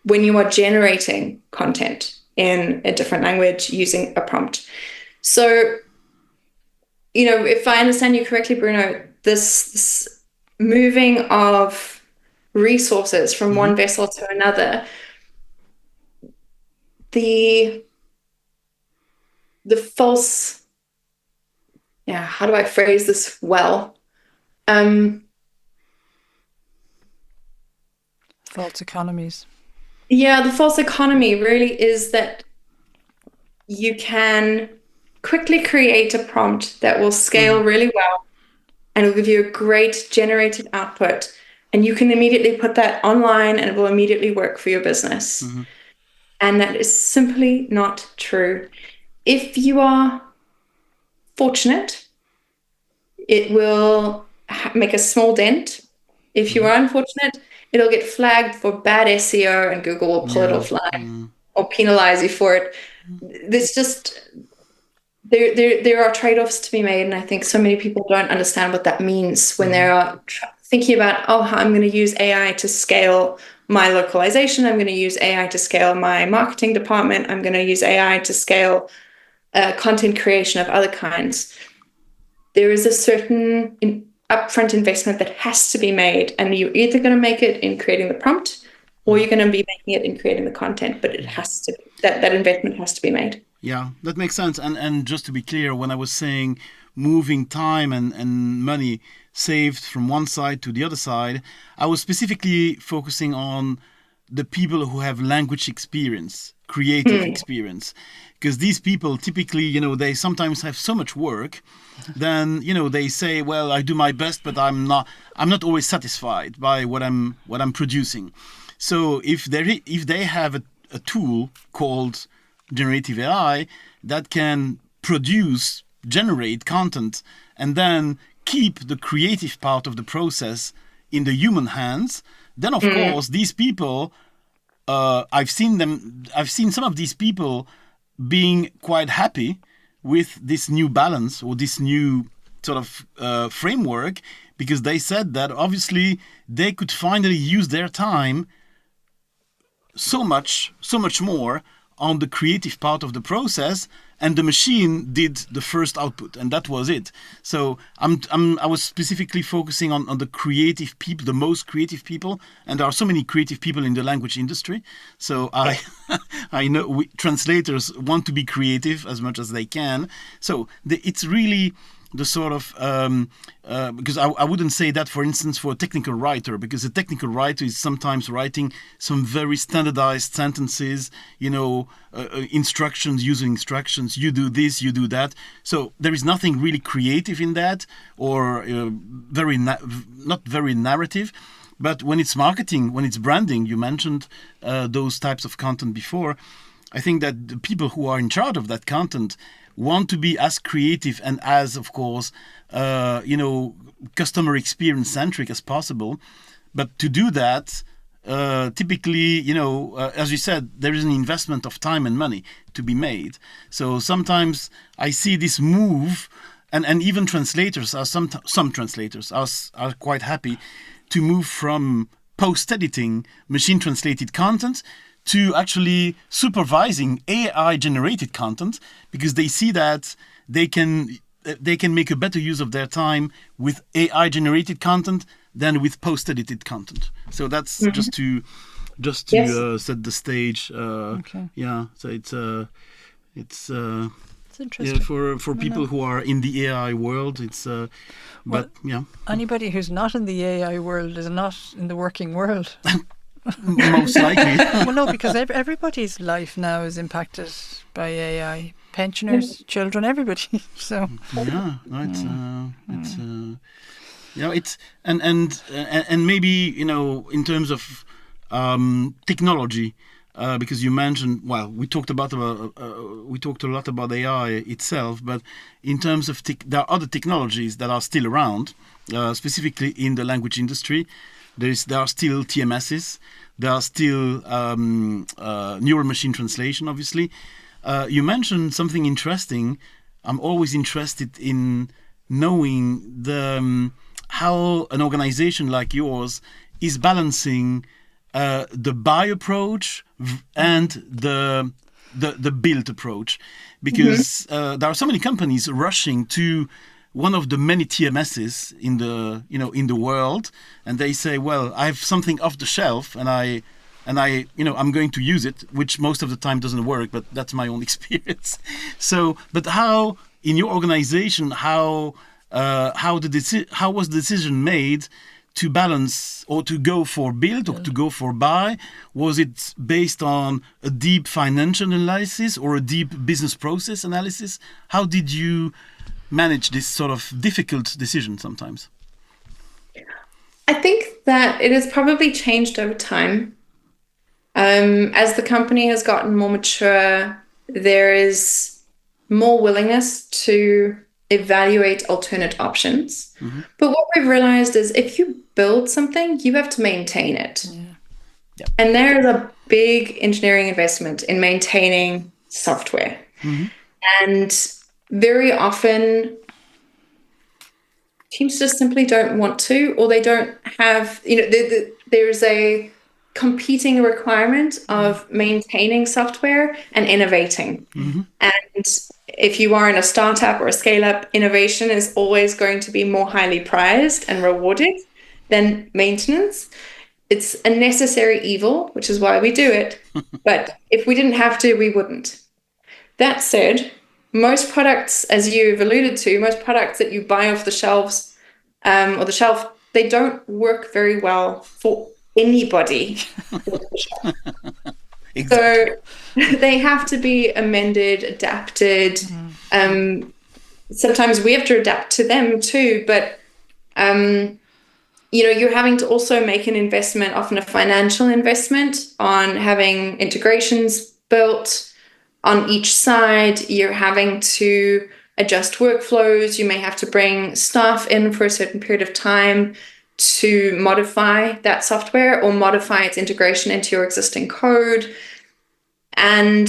Speaker 2: when you are generating content in a different language using a prompt. So, if I understand you correctly, Bruno, this moving of resources from one vessel to another, the false, how do I phrase this well?
Speaker 1: False economies.
Speaker 2: Yeah, the false economy really is that you can quickly create a prompt that will scale really well and will give you a great generated output, and you can immediately put that online and it will immediately work for your business. And that is simply not true. If you are fortunate, it will make a small dent. If you are unfortunate, it'll get flagged for bad SEO and Google will pull it offline or penalize you for it. There's just, there are trade-offs to be made. And I think so many people don't understand what that means when they're thinking about, I'm going to use AI to scale my localization. I'm going to use AI to scale my marketing department. I'm going to use AI to scale content creation of other kinds. There is a certain upfront investment that has to be made, and you're either going to make it in creating the prompt or you're going to be making it in creating the content, but it has to, that investment has to be made.
Speaker 3: Yeah, that makes sense. And just to be clear, when I was saying moving time and money saved from one side to the other side, I was specifically focusing on the people who have language experience, creative experience. Because these people typically, they sometimes have so much work, then, they say, well, I do my best, but I'm not always satisfied by what I'm producing. So if they have a tool called generative AI that can generate content, and then keep the creative part of the process in the human hands, then of course these people, I've seen some of these people being quite happy with this new balance or this new sort of framework, because they said that obviously they could finally use their time so much more on the creative part of the process, and the machine did the first output, and that was it. So I was specifically focusing on the creative people, the most creative people, and there are so many creative people in the language industry. So I know translators want to be creative as much as they can. So it's really the sort of because I wouldn't say that, for instance, for a technical writer, because a technical writer is sometimes writing some very standardized sentences, instructions, user instructions, you do this, you do that. So there is nothing really creative in that, or not very narrative. But when it's marketing, when it's branding, you mentioned those types of content before. I think that the people who are in charge of that content want to be as creative and as, of course, customer experience centric as possible. But to do that, typically, as you said, there is an investment of time and money to be made. So sometimes I see this move, and even translators are some translators are quite happy to move from post-editing machine-translated content to actually supervising AI-generated content, because they see that they can make a better use of their time with AI-generated content than with post-edited content. So that's just to
Speaker 2: Yes.
Speaker 3: set the stage.
Speaker 1: Okay.
Speaker 3: Yeah. So it's
Speaker 1: It's interesting.
Speaker 3: yeah, for people who are in the AI world. It's but yeah,
Speaker 1: Anybody who's not in the AI world is not in the working world.
Speaker 3: most likely.
Speaker 1: Well, no, because everybody's life now is impacted by AI. Pensioners, children, everybody. So
Speaker 3: Yeah, no, it's and maybe in terms of technology, because you mentioned, well, we talked a lot about AI itself, but in terms of there are other technologies that are still around, specifically in the language industry. There are still TMSs, there are still neural machine translation, obviously. You mentioned something interesting. I'm always interested in knowing how an organization like yours is balancing the buy approach and the build approach, because there are so many companies rushing to one of the many TMSs in the world, and they say, well, I have something off the shelf, and I'm going to use it, which most of the time doesn't work, but that's my own experience. So, but how in your organization, how was the decision made to balance, or to go for build, or to go for buy? Was it based on a deep financial analysis or a deep business process analysis? How did you manage this sort of difficult decision sometimes?
Speaker 2: I think that it has probably changed over time. As the company has gotten more mature, there is more willingness to evaluate alternate options. But what we've realized is if you build something, you have to maintain it.
Speaker 3: Yeah.
Speaker 2: And there is a big engineering investment in maintaining software. And very often teams just simply don't want to, or they don't have, there's a competing requirement of maintaining software and innovating. And if you are in a startup or a scale-up, innovation is always going to be more highly prized and rewarded than maintenance. It's a necessary evil, which is why we do it. But if we didn't have to, we wouldn't. That said, most products, as you've alluded to, most products that you buy off the shelves or the shelf, they don't work very well for anybody.
Speaker 3: Exactly.
Speaker 2: So they have to be amended, adapted. Sometimes we have to adapt to them too, but you're having to also make an investment, often a financial investment, on having integrations built on each side. You're having to adjust workflows. You may have to bring staff in for a certain period of time to modify that software or modify its integration into your existing code. And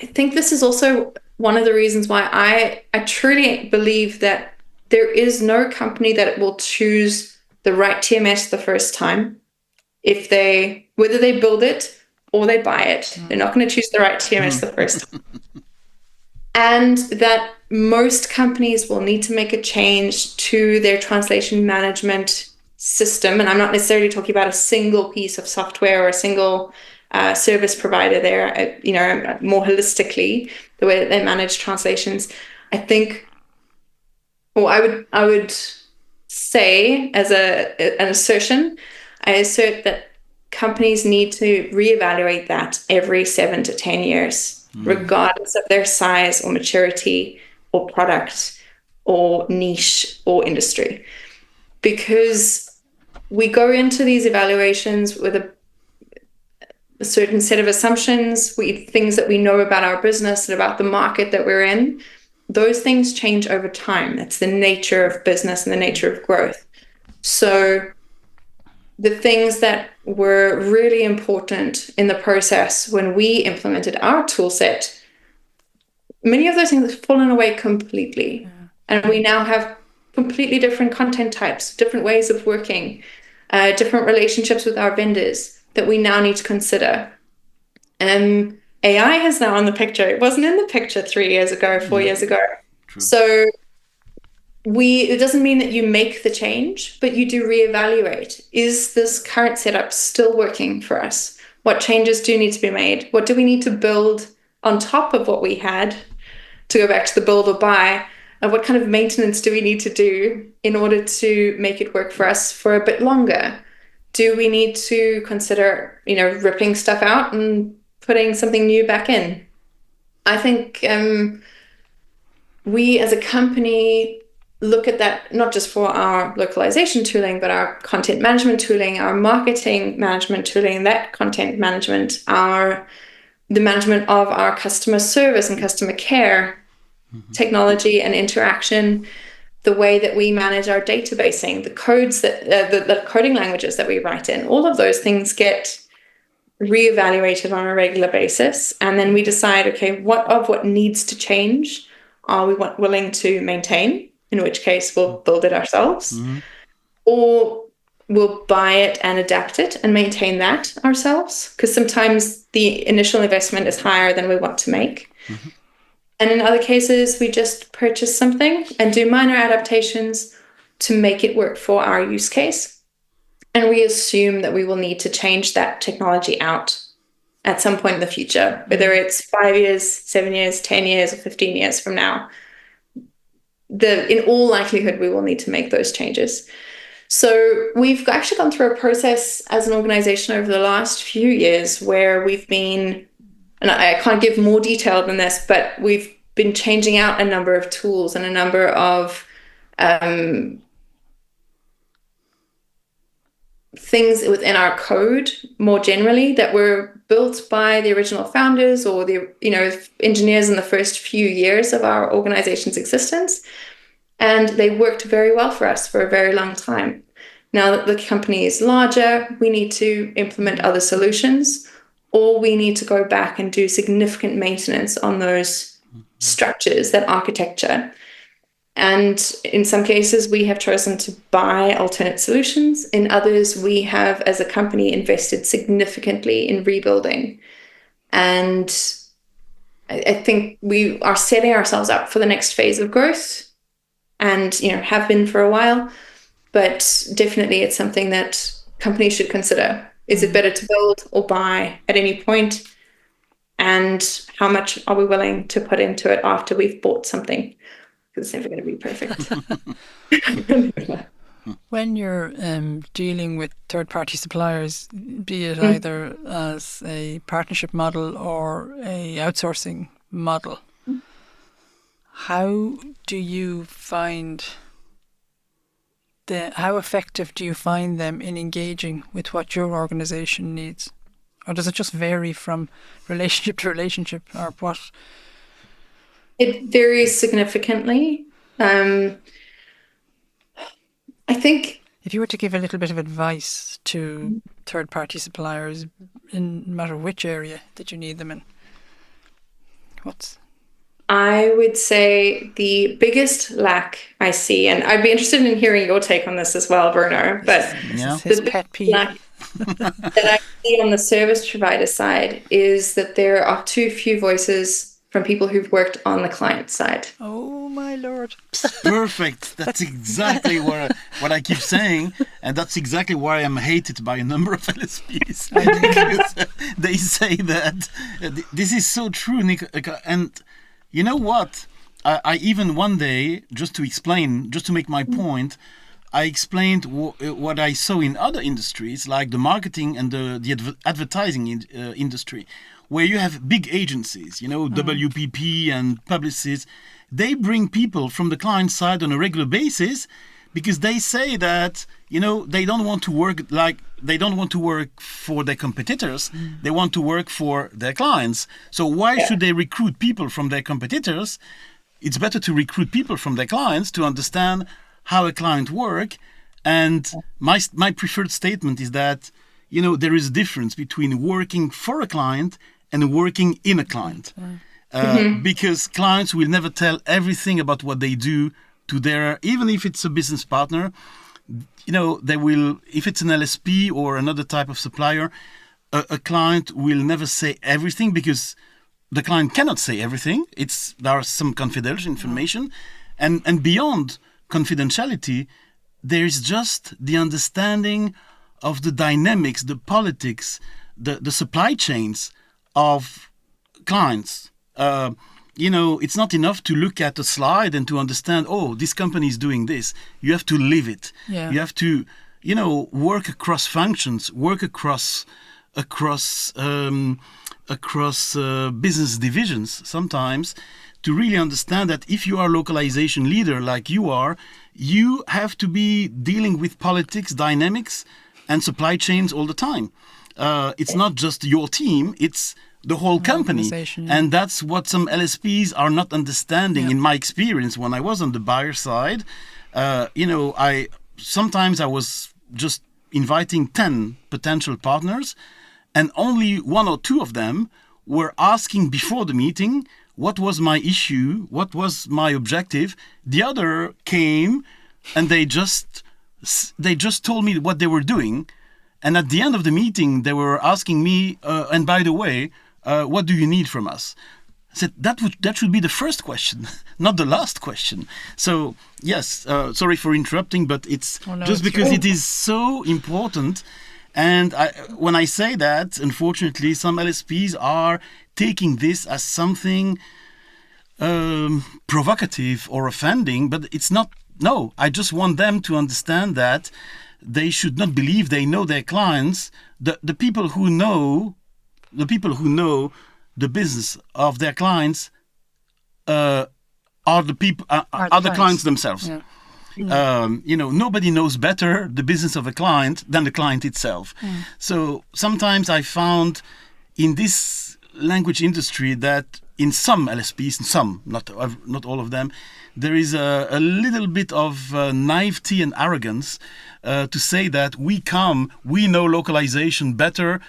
Speaker 2: I think this is also one of the reasons why I truly believe that there is no company that will choose the right TMS the first time. Whether they build it or they buy it, they're not going to choose the right TMS the first time. And that most companies will need to make a change to their translation management system. And I'm not necessarily talking about a single piece of software or a single service provider there, more holistically, the way that they manage translations. I think or I would say as an assertion, I assert that companies need to reevaluate that every 7 to 10 years, regardless of their size or maturity or product or niche or industry. Because we go into these evaluations with a certain set of assumptions, things that we know about our business and about the market that we're in. Those things change over time. That's the nature of business and the nature of growth. So the things that were really important in the process when we implemented our tool set, many of those things have fallen away completely. Yeah. And we now have completely different content types, different ways of working, different relationships with our vendors that we now need to consider. AI is now in the picture. It wasn't in the picture 3 years ago, 4 years ago. True. So it doesn't mean that you make the change, but you do reevaluate. Is this current setup still working for us? What changes do need to be made? What do we need to build on top of what we had, to go back to the build or buy? And what kind of maintenance do we need to do in order to make it work for us for a bit longer? Do we need to consider, ripping stuff out and putting something new back in? I think we as a company look at that not just for our localization tooling, but our content management tooling, our marketing management tooling, that content management, the management of our customer service and customer care technology and interaction, the way that we manage our databasing, the codes that the coding languages that we write in, all of those things get reevaluated on a regular basis. And then we decide, okay, what needs to change are we willing to maintain, in which case we'll build it ourselves, or we'll buy it and adapt it and maintain that ourselves, because sometimes the initial investment is higher than we want to make. And in other cases, we just purchase something and do minor adaptations to make it work for our use case. And we assume that we will need to change that technology out at some point in the future, whether it's 5 years, 7 years, 10 years, or 15 years from now. In all likelihood, we will need to make those changes. So we've actually gone through a process as an organization over the last few years where we've been, and I can't give more detail than this, but we've been changing out a number of tools and a number of things within our code more generally that were built by the original founders or the engineers in the first few years of our organization's existence. And they worked very well for us for a very long time. Now that the company is larger, we need to implement other solutions, or we need to go back and do significant maintenance on those structures, that architecture. And in some cases, we have chosen to buy alternate solutions. In others, we have, as a company, invested significantly in rebuilding. And I think we are setting ourselves up for the next phase of growth, and have been for a while. But definitely it's something that companies should consider. Is it better to build or buy at any point? And how much are we willing to put into it after we've bought something? Because it's never going to be perfect.
Speaker 1: When you're dealing with third-party suppliers, be it either as a partnership model or a outsourcing model, how do you find how effective do you find them in engaging with what your organization needs? Or does it just vary from relationship to relationship, or what?
Speaker 2: It varies significantly. I think
Speaker 1: if you were to give a little bit of advice to third-party suppliers, in no matter which area that you need them in,
Speaker 2: I would say the biggest lack I see, and I'd be interested in hearing your take on this as well, Bruno, but
Speaker 1: the pet peeve
Speaker 2: that I see on the service provider side is that there are too few voices from people who've worked on the client side.
Speaker 1: Oh my lord.
Speaker 3: Perfect. That's exactly what I keep saying, and that's exactly why I'm hated by a number of LSPs. Because they say that this is so true, Nick, and you know what? I even one day, just to make my point, I explained what I saw in other industries, like the marketing and the advertising industry, where you have big agencies, WPP and publicists. They bring people from the client side on a regular basis because they say that, they don't want to work for their competitors. They want to work for their clients. So why should they recruit people from their competitors? It's better to recruit people from their clients to understand how a client works. And my preferred statement is that, there is a difference between working for a client and working in a client. Because clients will never tell everything about what they do to their, even if it's a business partner, they will, if it's an LSP or another type of supplier, a client will never say everything because the client cannot say everything. There are some confidential information, and beyond confidentiality, there is just the understanding of the dynamics, the politics, the supply chains of clients. It's not enough to look at a slide and to understand, this company is doing this. You have to live it.
Speaker 1: Yeah.
Speaker 3: You have to, work across functions, work across business divisions sometimes, to really understand that if you are a localization leader like you are, you have to be dealing with politics, dynamics, and supply chains all the time. It's not just your team, it's the whole company.
Speaker 1: Yeah.
Speaker 3: And that's what some LSPs are not understanding. In my experience, when I was on the buyer side, sometimes I was just inviting 10 potential partners, and only one or two of them were asking before the meeting, what was my issue? What was my objective? The other came and they just told me what they were doing. And at the end of the meeting, they were asking me, and by the way, what do you need from us? I said, that should be the first question, not the last question. So, yes, sorry for interrupting, but it's because it is so important. And when I say that, unfortunately, some LSPs are taking this as something provocative or offending, but it's not. No, I just want them to understand that they should not believe they know their clients. The people who know the business of their clients are the clients themselves. Yeah. Nobody knows better the business of a client than the client itself. So sometimes I found in this language industry that in some LSPs, not all of them, there is a little bit of naivety and arrogance to say that we know localization better,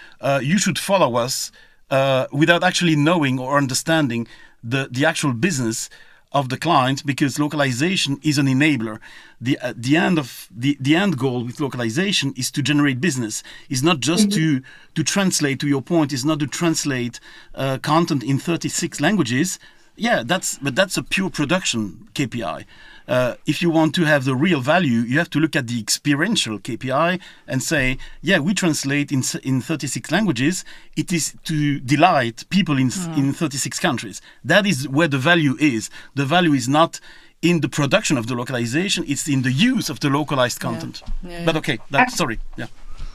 Speaker 3: you should follow us, without actually knowing or understanding the actual business of the client, because localization is an enabler. The end goal with localization is to generate business. It's not just to translate, to your point, is not to translate content in 36 languages. Yeah, that's a pure production KPI. If you want to have the real value, you have to look at the experiential KPI and say, yeah, we translate in 36 languages. It is to delight people in 36 countries. That is where the value is. The value is not in the production of the localization, it's in the use of the localized content. But okay, sorry. Yeah.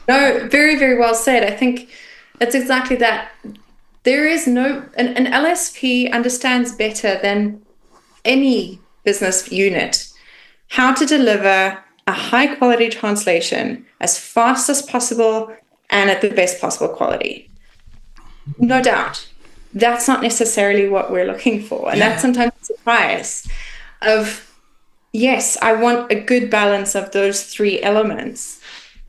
Speaker 2: No, very, very well said. I think it's exactly that. There is an LSP understands better than any business unit how to deliver a high quality translation as fast as possible and at the best possible quality. No doubt. That's not necessarily what we're looking for. And that's sometimes a surprise of, yes, I want a good balance of those three elements,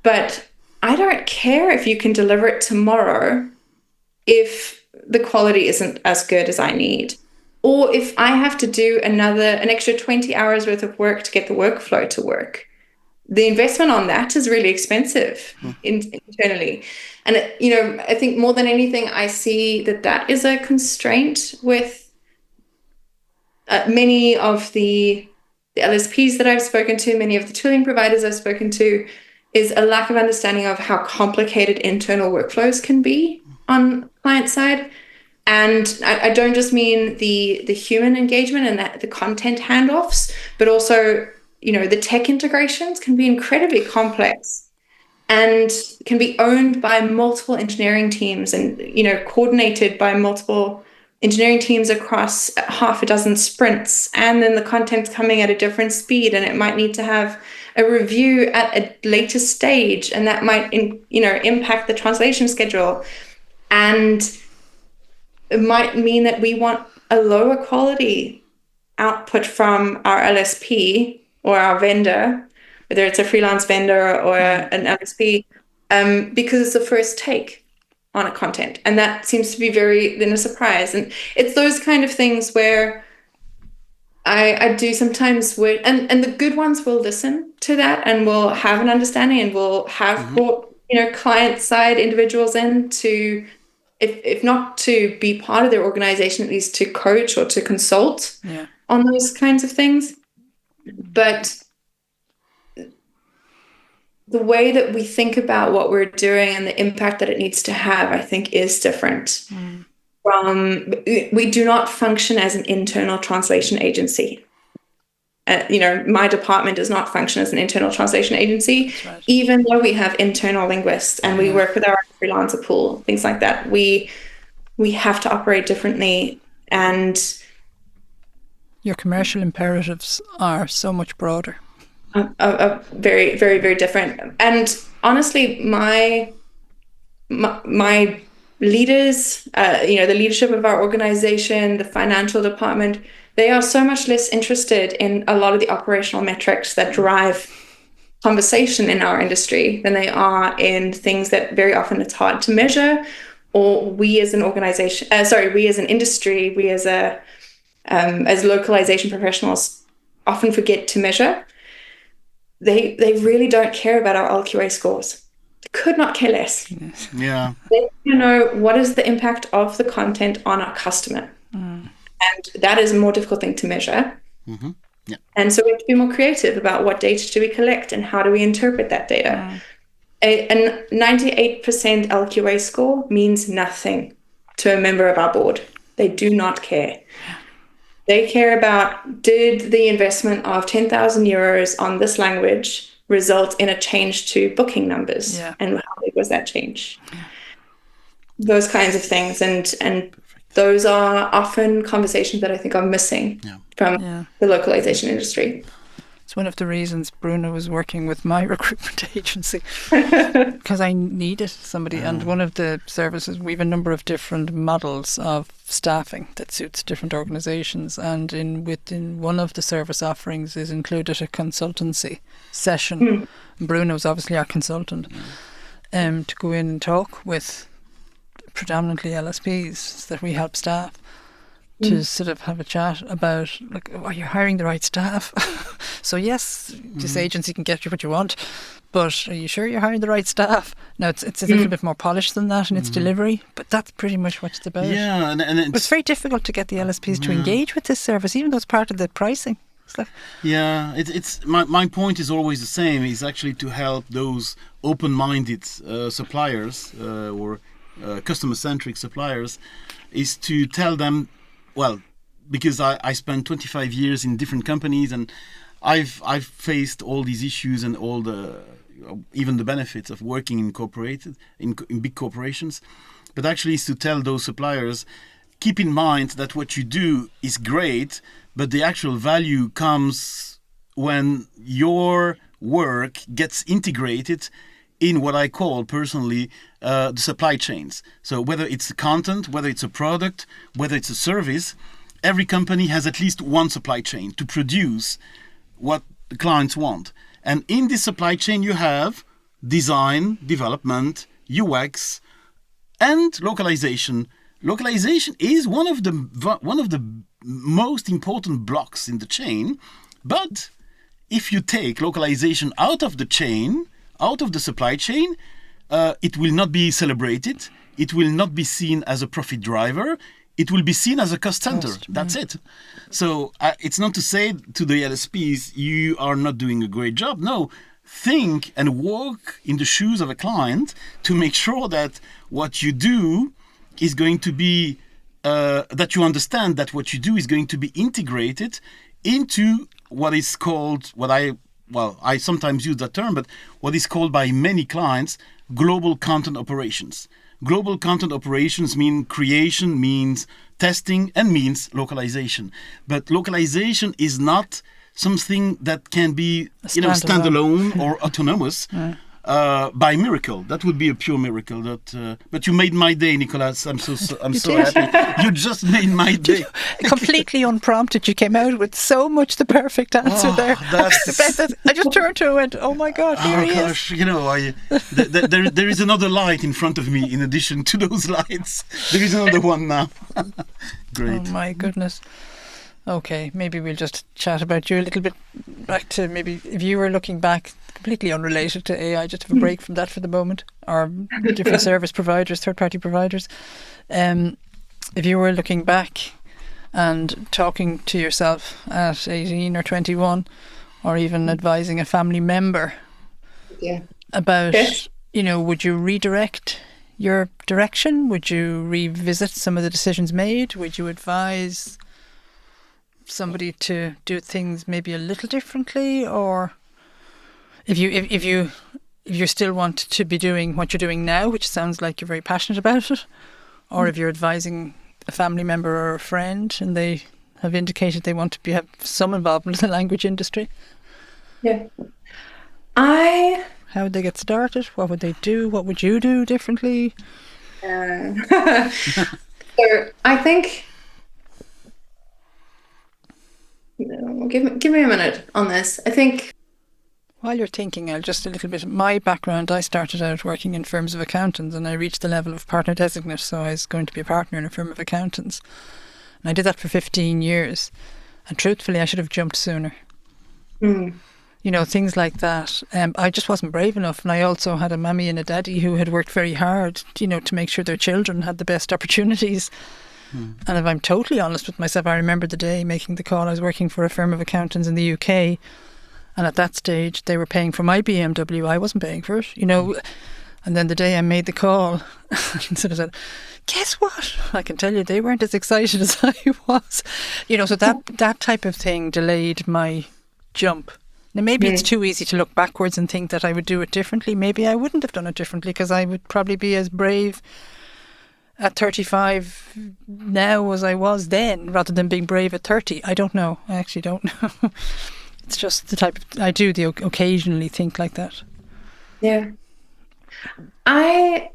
Speaker 2: but I don't care if you can deliver it tomorrow if the quality isn't as good as I need. Or if I have to do an extra 20 hours worth of work to get the workflow to work, the investment on that is really expensive internally. And, I think more than anything, I see that is a constraint with many of the LSPs that I've spoken to, many of the tooling providers I've spoken to, is a lack of understanding of how complicated internal workflows can be on client side. And I don't just mean the human engagement and the content handoffs, but also, the tech integrations can be incredibly complex and can be owned by multiple engineering teams and, coordinated by multiple engineering teams across half a dozen sprints. And then the content's coming at a different speed, and it might need to have a review at a later stage, and that might, impact the translation schedule. And it might mean that we want a lower quality output from our LSP or our vendor, whether it's a freelance vendor or an LSP, because it's the first take on a content. And that seems to be then a surprise. And it's those kind of things where I do sometimes and the good ones will listen to that and will have an understanding and will have brought, client side individuals in to, if not to be part of their organization, at least to coach or to consult on those kinds of things. But the way that we think about what we're doing and the impact that it needs to have, I think, is different. We do not function as an internal translation agency. My department does not function as an internal translation agency, right, even though we have internal linguists and we work with our freelancer pool, things like that. We have to operate differently, and
Speaker 1: your commercial imperatives are so much broader.
Speaker 2: Very, very, very different. And honestly, my leaders, the leadership of our organization, the financial department, they are so much less interested in a lot of the operational metrics that drive conversation in our industry than they are in things that very often it's hard to measure, or we as an organization, we as an industry, we as localization professionals often forget to measure. They really don't care about our LQA scores. They could not care less.
Speaker 3: Yeah.
Speaker 2: They want to know what is the impact of the content on our customer. And that is a more difficult thing to measure. Yeah. And so we have to be more creative about what data do we collect and how do we interpret that data. A 98% LQA score means nothing to a member of our board. They do not care. They care about, did the investment of 10,000 euros on this language result in a change to booking numbers? And how big was that change? Those kinds of things. And those are often conversations that I think are missing from the localization industry.
Speaker 1: It's one of the reasons Bruno was working with my recruitment agency, because I needed somebody. And one of the services, we have a number of different models of staffing that suits different organisations. And within one of the service offerings is included a consultancy session. Bruno's obviously our consultant, to go in and talk with predominantly LSPs that we help staff, to sort of have a chat about, like, are you hiring the right staff? So yes, this agency can get you what you want, but are you sure you're hiring the right staff? Now it's a little bit more polished than that in its delivery, but that's pretty much what it's about.
Speaker 3: Yeah, and
Speaker 1: it's very difficult to get the LSPs to engage with this service, even though it's part of the pricing.
Speaker 3: It's my point is always the same. Is actually to help those open-minded suppliers or customer-centric suppliers, is to tell them, well, because I spent 25 years in different companies and I've faced all these issues and all even the benefits of working in big corporations. But actually, is to tell those suppliers, keep in mind that what you do is great, but the actual value comes when your work gets integrated in what I call personally the supply chains. So whether it's the content, whether it's a product, whether it's a service, every company has at least one supply chain to produce what the clients want. And in this supply chain you have design, development, UX, and localization. Localization is one of the most important blocks in the chain. But if you take localization out of the chain, out of the supply chain, it will not be celebrated. It will not be seen as a profit driver. It will be seen as a cost center. That's it. So it's not to say to the LSPs, you are not doing a great job. No, think and walk in the shoes of a client to make sure that what you do is going to be that you understand that what you do is going to be integrated into what is called, I sometimes use that term, but what is called by many clients global content operations. Global content operations mean creation, means testing, and means localization. But localization is not something that can be standalone or autonomous. By miracle. That would be a pure miracle. But you made my day, Nicolas. I'm so happy. You just made my day.
Speaker 1: Completely unprompted, you came out with so much the perfect answer there. I just turned to him and went, "Oh my God, here he is!"
Speaker 3: You know, there is another light in front of me. In addition to those lights, there is another one now. Great.
Speaker 1: Oh my goodness. Okay, maybe we'll just chat about you a little bit. Back to maybe if you were looking back, completely unrelated to AI, just have a break from that for the moment, or different service providers, third-party providers. If you were looking back and talking to yourself at 18 or 21, or even advising a family member about, would you redirect your direction? Would you revisit some of the decisions made? Would you advise somebody to do things maybe a little differently, or if you still want to be doing what you're doing now, which sounds like you're very passionate about it, or if you're advising a family member or a friend and they have indicated they want to have some involvement in the language industry? How would they get started? What would they do? What would you do differently?
Speaker 2: So I think give me a minute on this. I think
Speaker 1: while you're thinking, I'll just a little bit. My background, I started out working in firms of accountants and I reached the level of partner designate, so I was going to be a partner in a firm of accountants. And I did that for 15 years. And truthfully, I should have jumped sooner. Things like that. I just wasn't brave enough. And I also had a mammy and a daddy who had worked very hard, to make sure their children had the best opportunities. And if I'm totally honest with myself, I remember the day making the call. I was working for a firm of accountants in the UK, and at that stage they were paying for my BMW. I wasn't paying for it, And then the day I made the call, sort of said, "Guess what?" I can tell you they weren't as excited as I was. So that type of thing delayed my jump. Now maybe it's too easy to look backwards and think that I would do it differently. Maybe I wouldn't have done it differently, because I would probably be as brave at 35 now as I was then, rather than being brave at 30. I don't know. I actually don't know. It's just the type of, I do occasionally think like that.
Speaker 2: Yeah. I'm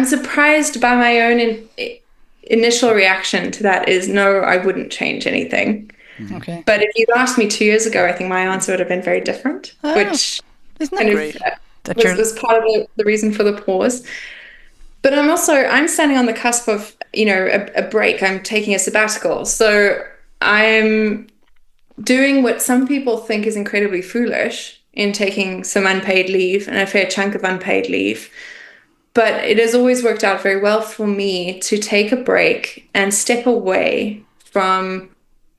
Speaker 2: surprised by my own initial reaction to that is no, I wouldn't change anything.
Speaker 1: Okay.
Speaker 2: But if you'd asked me 2 years ago, I think my answer would have been very different, which
Speaker 1: isn't that great?
Speaker 2: Was part of the reason for the pause. But I'm standing on the cusp of, a break. I'm taking a sabbatical. So I'm doing what some people think is incredibly foolish in taking some unpaid leave and a fair chunk of unpaid leave. But it has always worked out very well for me to take a break and step away from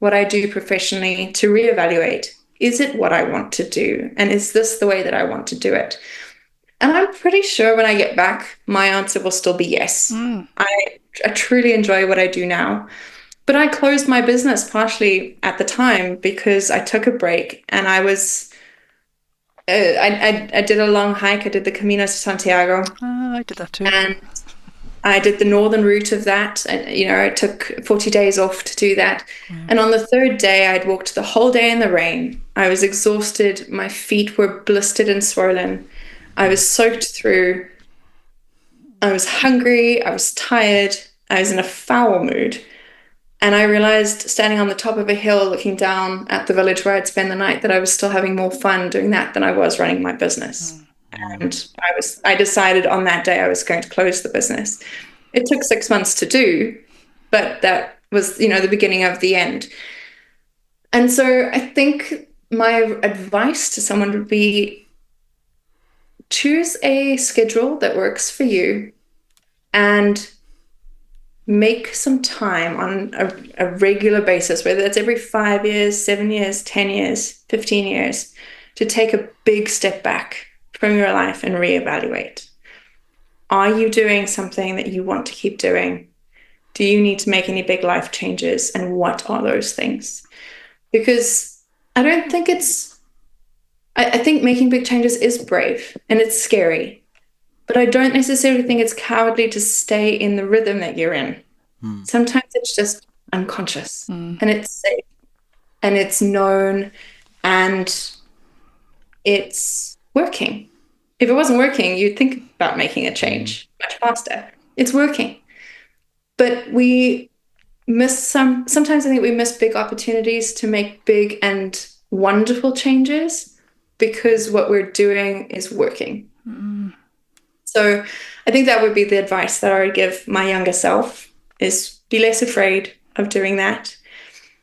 Speaker 2: what I do professionally to reevaluate. Is it what I want to do? And is this the way that I want to do it? And I'm pretty sure when I get back, my answer will still be yes. I truly enjoy what I do now. But I closed my business partially at the time because I took a break and I was, I did a long hike. I did the Camino de Santiago.
Speaker 1: I did that too.
Speaker 2: And I did the northern route of that. And, I took 40 days off to do that. And on the third day, I'd walked the whole day in the rain. I was exhausted. My feet were blistered and swollen. I was soaked through. I was hungry. I was tired. I was in a foul mood. And I realized, standing on the top of a hill looking down at the village where I'd spend the night, that I was still having more fun doing that than I was running my business. And I decided on that day I was going to close the business. It took 6 months to do, but that was, the beginning of the end. And so I think my advice to someone would be, choose a schedule that works for you and make some time on a regular basis, whether that's every 5 years, 7 years, 10 years, 15 years, to take a big step back from your life and reevaluate. Are you doing something that you want to keep doing? Do you need to make any big life changes? And what are those things? Because I don't think I think making big changes is brave and it's scary, but I don't necessarily think it's cowardly to stay in the rhythm that you're in. Sometimes it's just unconscious and it's safe and it's known and it's working. If it wasn't working, you'd think about making a change much faster. It's working. But we miss sometimes I think we miss big opportunities to make big and wonderful changes because what we're doing is working. So I think that would be the advice that I would give my younger self, is be less afraid of doing that.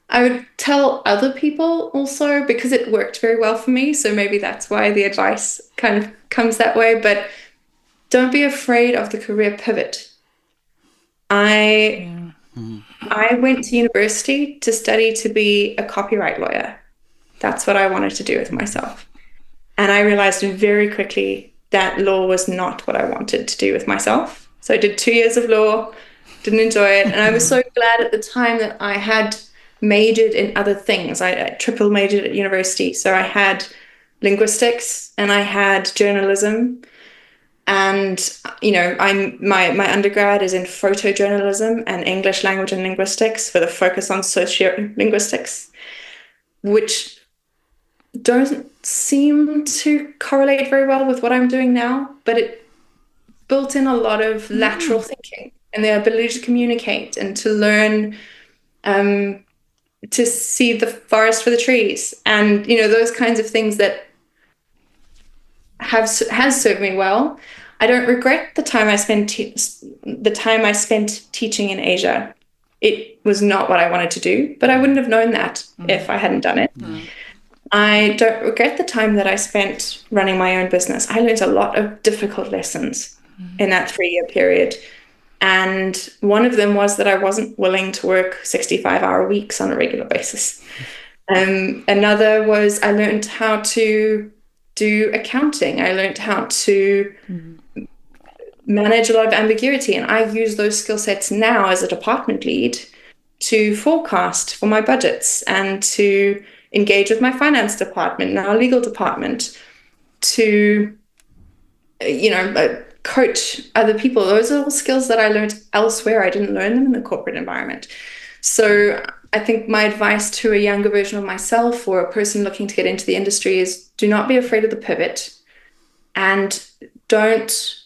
Speaker 2: I would tell other people also, because it worked very well for me, so maybe that's why the advice kind of comes that way, but don't be afraid of the career pivot. I went to university to study to be a copyright lawyer. That's what I wanted to do with myself. And I realized very quickly that law was not what I wanted to do with myself. So I did 2 years of law, didn't enjoy it. And I was so glad at the time that I had majored in other things. I triple majored at university. So I had linguistics and I had journalism. And, my undergrad is in photojournalism and English language and linguistics with a focus on sociolinguistics, which don't seem to correlate very well with what I'm doing now, but it built in a lot of lateral thinking and the ability to communicate and to learn to see the forest for the trees and, those kinds of things that has served me well. I don't regret the time I spent teaching in Asia. It was not what I wanted to do, but I wouldn't have known that if I hadn't done it. I don't regret the time that I spent running my own business. I learned a lot of difficult lessons in that 3-year period. And one of them was that I wasn't willing to work 65-hour weeks on a regular basis. Another was I learned how to do accounting. I learned how to manage a lot of ambiguity. And I use those skill sets now as a department lead to forecast for my budgets and to engage with my finance department and our legal department, to, coach other people. Those are all skills that I learned elsewhere. I didn't learn them in the corporate environment. So I think my advice to a younger version of myself or a person looking to get into the industry is do not be afraid of the pivot, and don't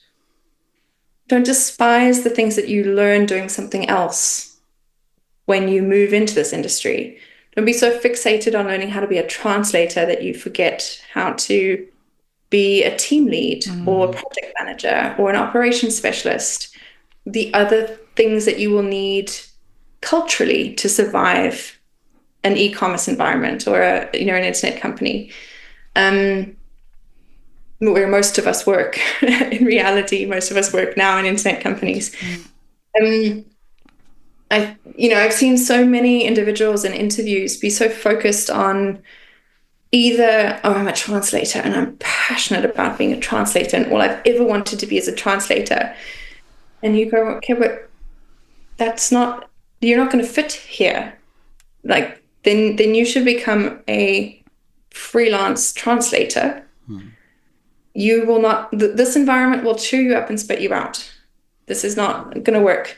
Speaker 2: despise the things that you learn doing something else when you move into this industry. Don't be so fixated on learning how to be a translator that you forget how to be a team lead or a project manager or an operations specialist. The other things that you will need culturally to survive an e-commerce environment or an internet company, where most of us work. In reality, most of us work now in internet companies. I've seen so many individuals in interviews be so focused on either, I'm a translator and I'm passionate about being a translator and all I've ever wanted to be is a translator. And you go, okay, but you're not going to fit here. Like, then you should become a freelance translator. You will not, this environment will chew you up and spit you out. This is not going to work.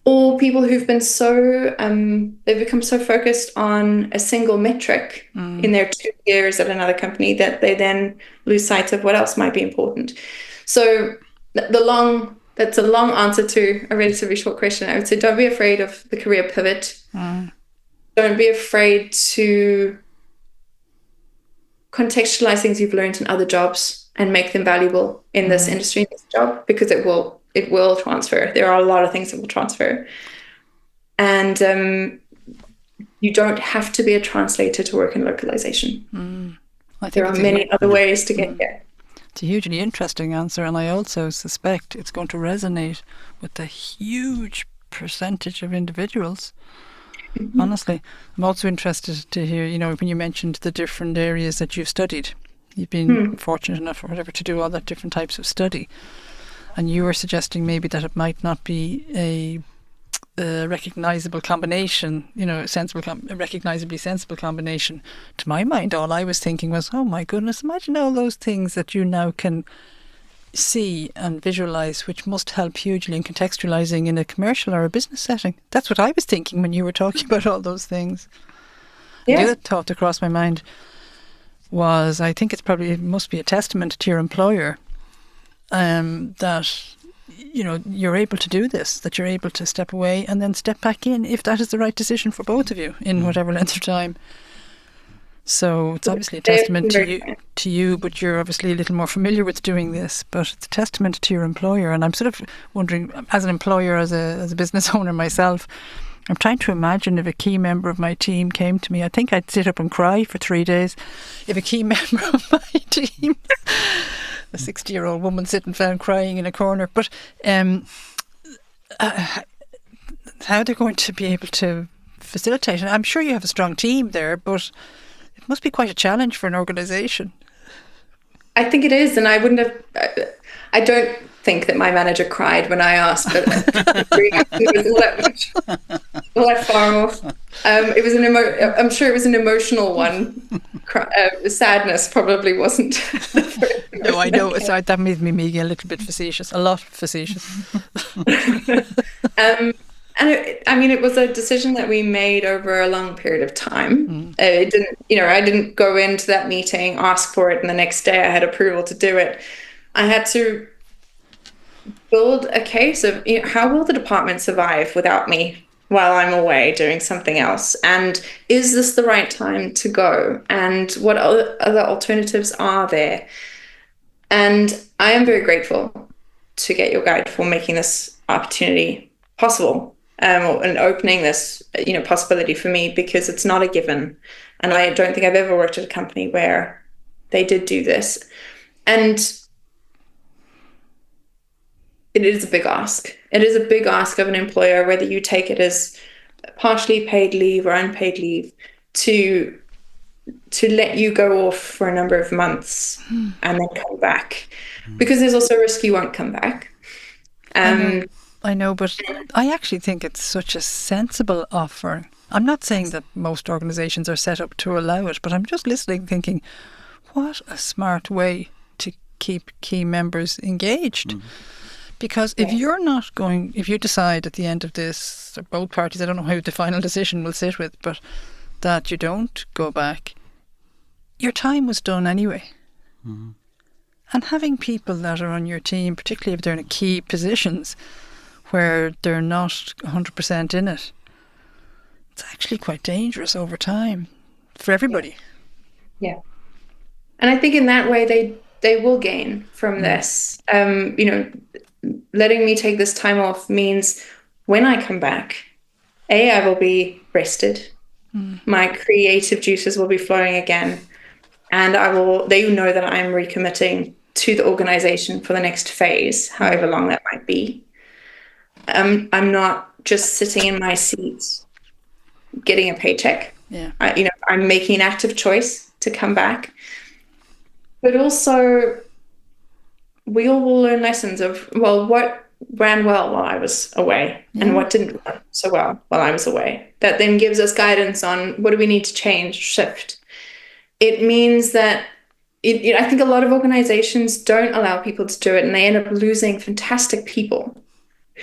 Speaker 2: Or people who've been they've become so focused on a single metric in their 2 years at another company that they then lose sight of what else might be important. So that's a long answer to a relatively short question. I would say don't be afraid of the career pivot. Don't be afraid to contextualize things you've learned in other jobs and make them valuable in this industry, in this job, because it will transfer. There are a lot of things that will transfer. And you don't have to be a translator to work in localization. There are many other ways to get there.
Speaker 1: It's a hugely interesting answer, and I also suspect it's going to resonate with a huge percentage of individuals. Honestly, I'm also interested to hear, when you mentioned the different areas that you've studied. You've been fortunate enough or whatever to do all that different types of study. And you were suggesting maybe that it might not be a recognizable combination, a recognizably sensible combination. To my mind, all I was thinking was, oh my goodness, imagine all those things that you now can see and visualize, which must help hugely in contextualizing in a commercial or a business setting. That's what I was thinking when you were talking about all those things.
Speaker 2: Yeah.
Speaker 1: The other thought that crossed my mind was, I think it must be a testament to your employer that you're able to do this, that you're able to step away and then step back in if that is the right decision for both of you in whatever length of time. So it's obviously a testament to you, but you're obviously a little more familiar with doing this. But it's a testament to your employer. And I'm sort of wondering, as an employer, as a business owner myself, I'm trying to imagine if a key member of my team came to me. I think I'd sit up and cry for 3 days. If a key member of my team, a 60-year-old woman sitting down crying in a corner, but how they're going to be able to facilitate it. I'm sure you have a strong team there, but it must be quite a challenge for an organisation.
Speaker 2: I think it is, and I don't think that my manager cried when I asked, but it was all that far off. It was I'm sure it was an emotional one. Sadness probably wasn't.
Speaker 1: No, I know. Sorry, that made me a little bit facetious, a lot facetious.
Speaker 2: And it was a decision that we made over a long period of time. It didn't, I didn't go into that meeting, ask for it, and the next day I had approval to do it. I had to build a case of how will the department survive without me while I'm away doing something else, and is this the right time to go, and what other alternatives are there? And I am very grateful to GetYourGuide for making this opportunity possible. And opening this, possibility for me, because it's not a given. And I don't think I've ever worked at a company where they did do this. And it is a big ask. It is a big ask of an employer, whether you take it as partially paid leave or unpaid leave, to let you go off for a number of months and then come back. Because there's also a risk you won't come back.
Speaker 1: I know, but I actually think it's such a sensible offer. I'm not saying that most organisations are set up to allow it, but I'm just listening thinking, what a smart way to keep key members engaged. Because if you decide at the end of this, or both parties, I don't know how the final decision will sit with, but that you don't go back, your time was done anyway. And having people that are on your team, particularly if they're in key positions, where they're not 100% in it, it's actually quite dangerous over time for everybody.
Speaker 2: Yeah. And I think in that way they will gain from this. Letting me take this time off means when I come back, I will be rested. My creative juices will be flowing again. And they know that I'm recommitting to the organization for the next phase, however long that might be. I'm not just sitting in my seat getting a paycheck.
Speaker 1: Yeah.
Speaker 2: I'm making an active choice to come back. But also, we all will learn lessons of, what ran well while I was away and what didn't run so well while I was away. That then gives us guidance on what do we need to change, shift. It means that I think a lot of organizations don't allow people to do it, and they end up losing fantastic people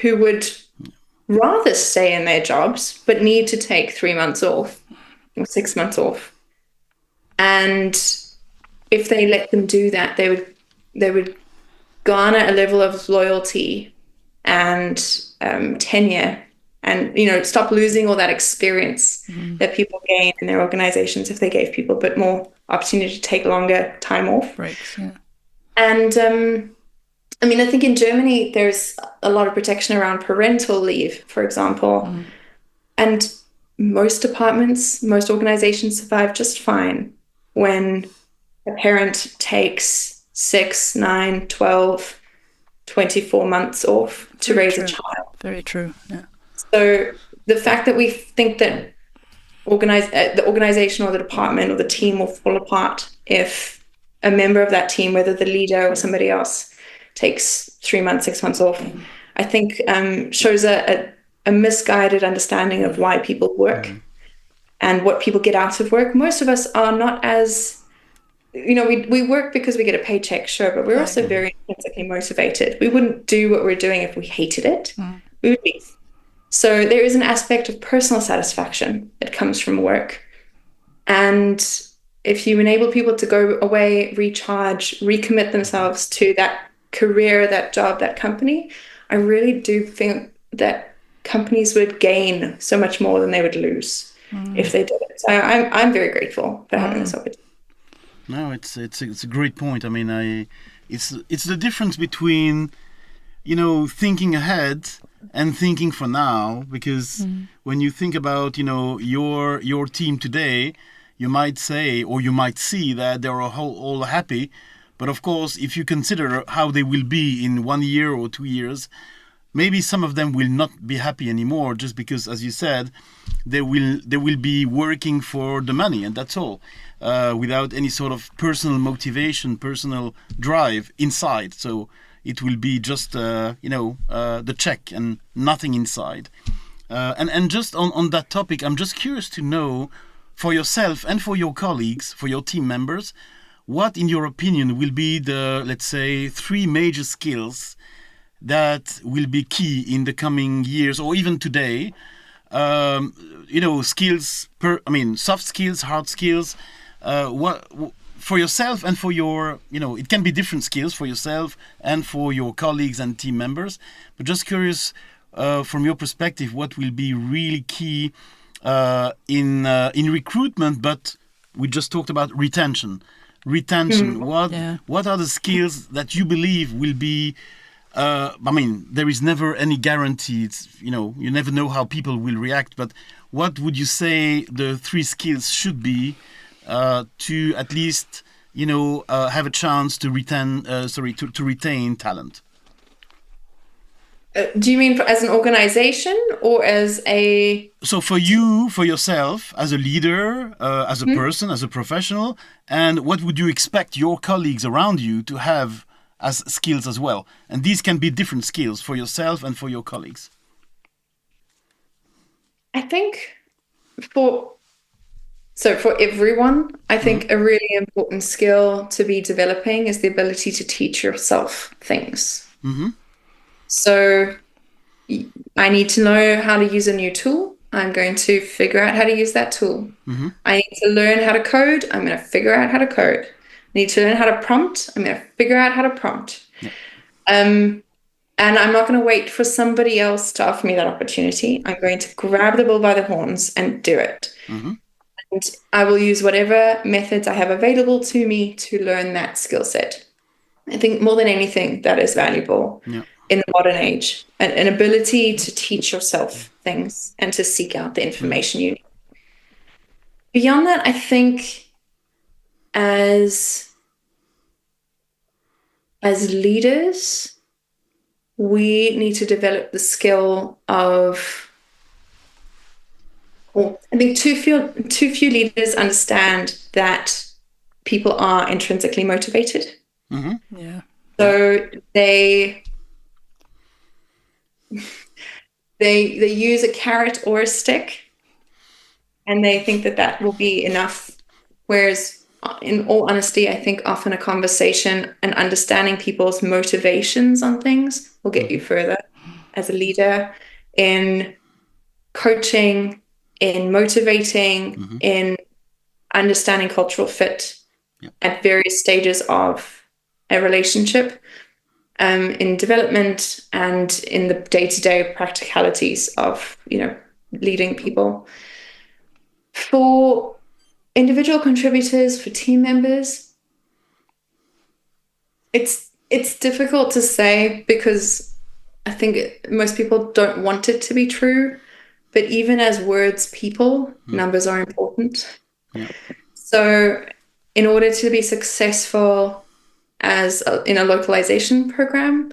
Speaker 2: who would rather stay in their jobs but need to take 3 months off or 6 months off. And if they let them do that, they would garner a level of loyalty and tenure, and stop losing all that experience that people gain in their organizations if they gave people a bit more opportunity to take longer time off.
Speaker 1: Breaks, yeah.
Speaker 2: And I think in Germany, there's a lot of protection around parental leave, for example. And most departments, most organizations survive just fine when a parent takes 6, 9, 12, 24 months off to raise a child.
Speaker 1: Very true, yeah.
Speaker 2: So the fact that we think that the organization or the department or the team will fall apart if a member of that team, whether the leader or somebody else, takes 3 months, 6 months off, I think shows a a misguided understanding of why people work and what people get out of work. Most of us are not as, we work because we get a paycheck, sure, but we're also very intrinsically motivated. We wouldn't do what we're doing if we hated it. We would leave. So there is an aspect of personal satisfaction that comes from work. And if you enable people to go away, recharge, recommit themselves to that career, that job, that company, I really do think that companies would gain so much more than they would lose if they did it. So I'm very grateful for having this opportunity.
Speaker 3: No, it's a great point. I mean, it's the difference between thinking ahead and thinking for now, because when you think about your team today, you might say, or you might see that they're all happy, but of course if you consider how they will be in 1 year or 2 years, maybe some of them will not be happy anymore, just because, as you said, they will be working for the money, and that's all, without any sort of personal motivation, personal drive inside. So it will be just the check and nothing inside. And just on that topic, I'm just curious to know, for yourself and for your colleagues, for your team members, what, in your opinion, will be the, let's say, 3 major skills that will be key in the coming years, or even today? Skills, soft skills, hard skills. What for yourself and for your, it can be different skills for yourself and for your colleagues and team members. But just curious, from your perspective, what will be really key in recruitment? But we just talked about retention. What are the skills that you believe will be? There is never any guarantee. You never know how people will react. But what would you say the 3 skills should be to at least have a chance to retain talent?
Speaker 2: Do you mean as an organization or as a...
Speaker 3: So for you, for yourself, as a leader, as a person, as a professional, and what would you expect your colleagues around you to have as skills as well? And these can be different skills for yourself and for your colleagues.
Speaker 2: I think for everyone, I think a really important skill to be developing is the ability to teach yourself things. So I need to know how to use a new tool. I'm going to figure out how to use that tool. I need to learn how to code. I'm going to figure out how to code. I need to learn how to prompt. I'm going to figure out how to prompt. And I'm not going to wait for somebody else to offer me that opportunity. I'm going to grab the bull by the horns and do it. And I will use whatever methods I have available to me to learn that skill set. I think more than anything, that is valuable in the modern age. An ability to teach yourself things and to seek out the information you need. Beyond that, I think as leaders, we need to develop the skill of... I think too few leaders understand that people are intrinsically motivated. So they use a carrot or a stick, and they think that will be enough. Whereas, in all honesty, I think often a conversation and understanding people's motivations on things will get you further as a leader in coaching, in motivating, in understanding cultural fit at various stages of a relationship, in development and in the day-to-day practicalities of, leading people. For individual contributors, for team members, it's difficult to say, because I think most people don't want it to be true. But even as words people, numbers are important. So in order to be successful in a localization program,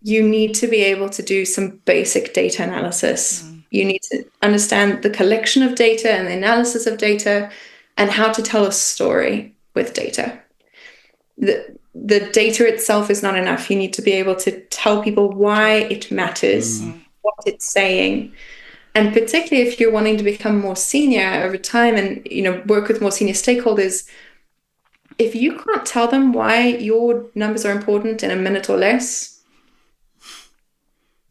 Speaker 2: you need to be able to do some basic data analysis. You need to understand the collection of data and the analysis of data and how to tell a story with data. The data itself is not enough. You need to be able to tell people why it matters what it's saying. And particularly if you're wanting to become more senior over time and, work with more senior stakeholders, if you can't tell them why your numbers are important in a minute or less,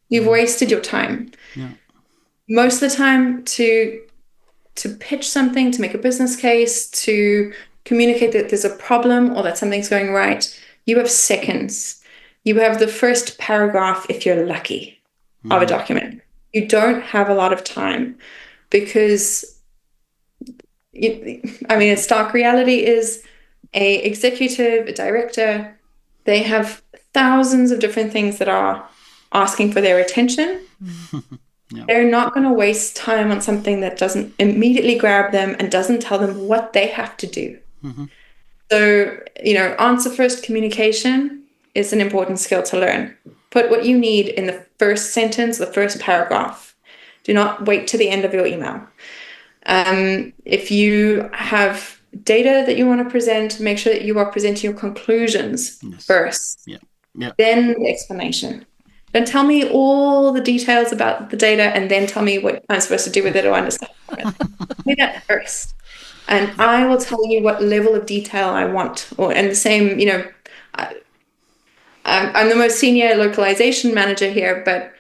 Speaker 2: you've wasted your time.
Speaker 3: Yeah.
Speaker 2: Most of the time, to pitch something, to make a business case, to communicate that there's a problem or that something's going right, you have seconds. You have the first paragraph, if you're lucky, of a document. You don't have a lot of time because, a stark reality is a executive, a director, they have thousands of different things that are asking for their attention.
Speaker 3: Yeah.
Speaker 2: They're not going to waste time on something that doesn't immediately grab them and doesn't tell them what they have to do. So, answer first communication is an important skill to learn. Put what you need in the first sentence, the first paragraph. Do not wait to the end of your email. If you have data that you want to present, make sure that you are presenting your conclusions first.
Speaker 3: Yeah.
Speaker 2: Then the explanation. Don't tell me all the details about the data and then tell me what I'm supposed to do with it or understand. Tell me that first. And I will tell you what level of detail I want. And the same, I'm the most senior localization manager here, but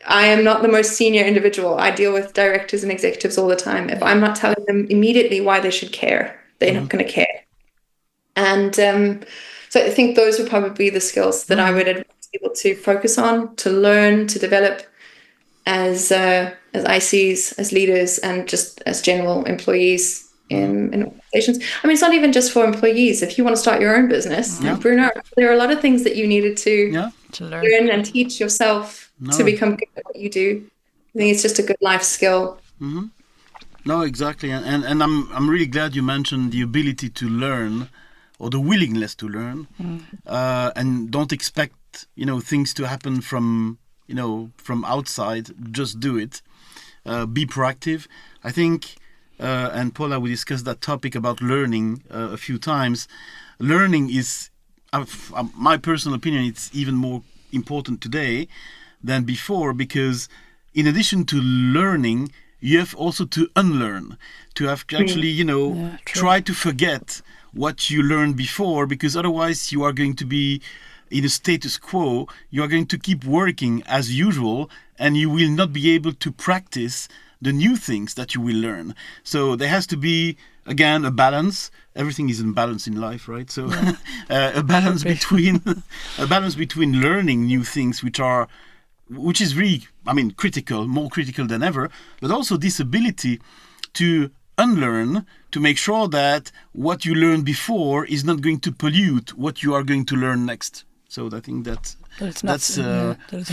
Speaker 2: I am not the most senior individual. I deal with directors and executives all the time. If I'm not telling them immediately why they should care, they're not going to care. And so I think those would probably be the skills that I would advise people to focus on, to learn, to develop as ICs, as leaders, and just as general employees in organizations. It's not even just for employees. If you want to start your own business, Bruno, there are a lot of things that you needed to learn and teach yourself to become good at what you do. I think it's just a good life skill.
Speaker 3: No, exactly. And I'm really glad you mentioned the ability to learn, or the willingness to learn, and don't expect things to happen from outside. Just do it. Be proactive. I think, and Paula, we discussed that topic about learning a few times. Learning is, my personal opinion, it's even more important today than before, because in addition to learning, you have also to unlearn, to have to actually, try to forget what you learned before, because otherwise you are going to be in a status quo. You are going to keep working as usual, and you will not be able to practice the new things that you will learn. So there has to be, again, a balance. Everything is in balance in life, right? So a balance between learning new things, which is really, critical, more critical than ever, but also this ability to unlearn, to make sure that what you learned before is not going to pollute what you are going to learn next. So I think that's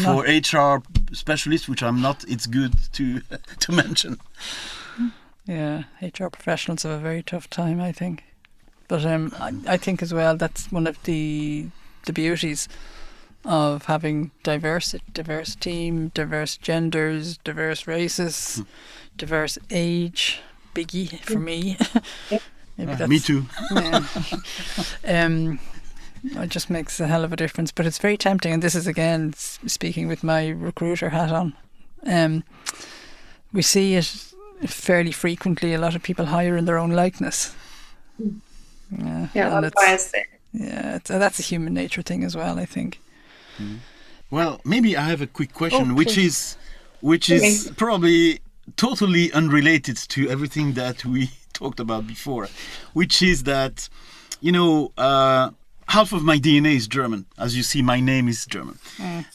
Speaker 3: for HR specialists, which I'm not, it's good to mention.
Speaker 1: Yeah, HR professionals have a very tough time, I think. But I think as well that's one of the beauties of having diverse team, diverse genders, diverse races, diverse age. Biggie for me.
Speaker 3: Me too.
Speaker 1: It just makes a hell of a difference. But it's very tempting, and this is again speaking with my recruiter hat on. We see it fairly frequently. A lot of people hire in their own likeness.
Speaker 2: Yeah, that's
Speaker 1: that's a human nature thing as well, I think.
Speaker 3: Well, maybe I have a quick question, which is probably totally unrelated to everything that we talked about before, which is that, half of my DNA is German. As you see, my name is German.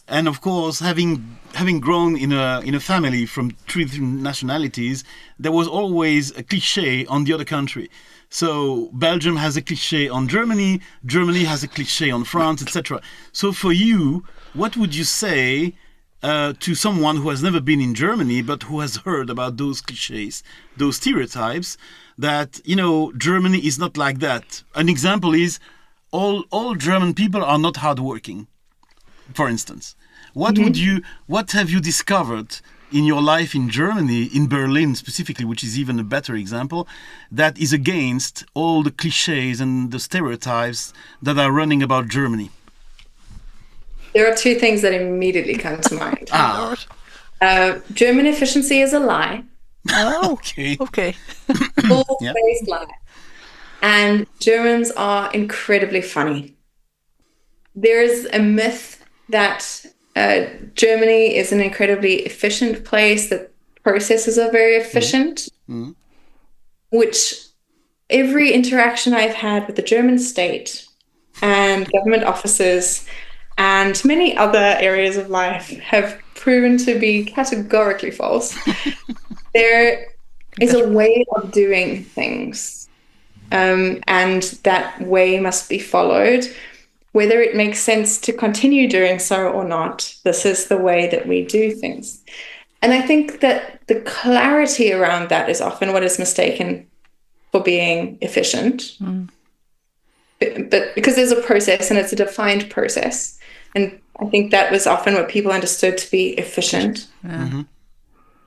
Speaker 3: And of course, having grown in a family from 3 different nationalities, there was always a cliché on the other country. So Belgium has a cliché on Germany, Germany has a cliché on France, etc. So for you, what would you say to someone who has never been in Germany but who has heard about those clichés, those stereotypes, that Germany is not like that? An example is all German people are not hardworking, for instance. What have you discovered in your life in Germany, in Berlin specifically, which is even a better example, that is against all the clichés and the stereotypes that are running about Germany?
Speaker 2: There are 2 things that immediately come to mind. German efficiency is a lie.
Speaker 1: Oh,
Speaker 3: Okay.
Speaker 1: okay.
Speaker 2: Full-faced lie. And Germans are incredibly funny. There's a myth that Germany is an incredibly efficient place, that processes are very efficient, which every interaction I've had with the German state and government offices and many other areas of life have proven to be categorically false. There is a way of doing things, and that way must be followed. Whether it makes sense to continue doing so or not, this is the way that we do things. And I think that the clarity around that is often what is mistaken for being efficient. But because there's a process and it's a defined process. And I think that was often what people understood to be efficient.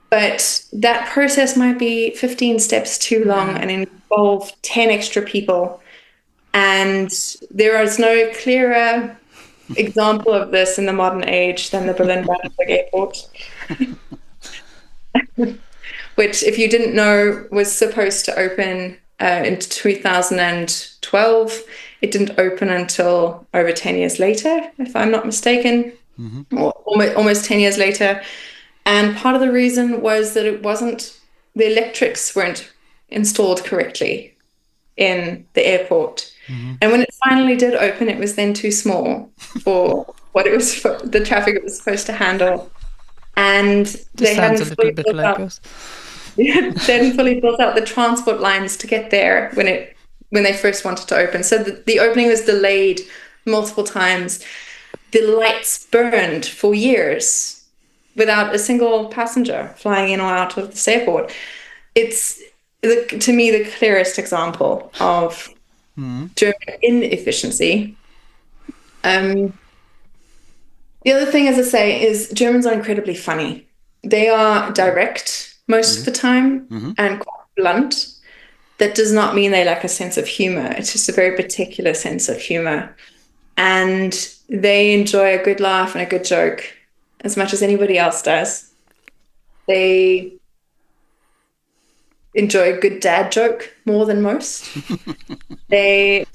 Speaker 2: But that process might be 15 steps too long and involve 10 extra people. And there is no clearer example of this in the modern age than the Berlin-Brandenburg Airport, which, if you didn't know, was supposed to open in 2012. It didn't open until over 10 years later, if I'm not mistaken, or almost 10 years later. And part of the reason was that the electrics weren't installed correctly in the airport. And when it finally did open, it was then too small for what it was, for the traffic it was supposed to handle. And they hadn't fully built out the transport lines to get there when they first wanted to open. So the opening was delayed multiple times. The lights burned for years without a single passenger flying in or out of this airport. It's, to me, the clearest example of German inefficiency. The other thing, as I say, is Germans are incredibly funny. They are direct most of the time and quite blunt. That does not mean they lack a sense of humor. It's just a very particular sense of humor. And they enjoy a good laugh and a good joke as much as anybody else does. They enjoy a good dad joke more than most. They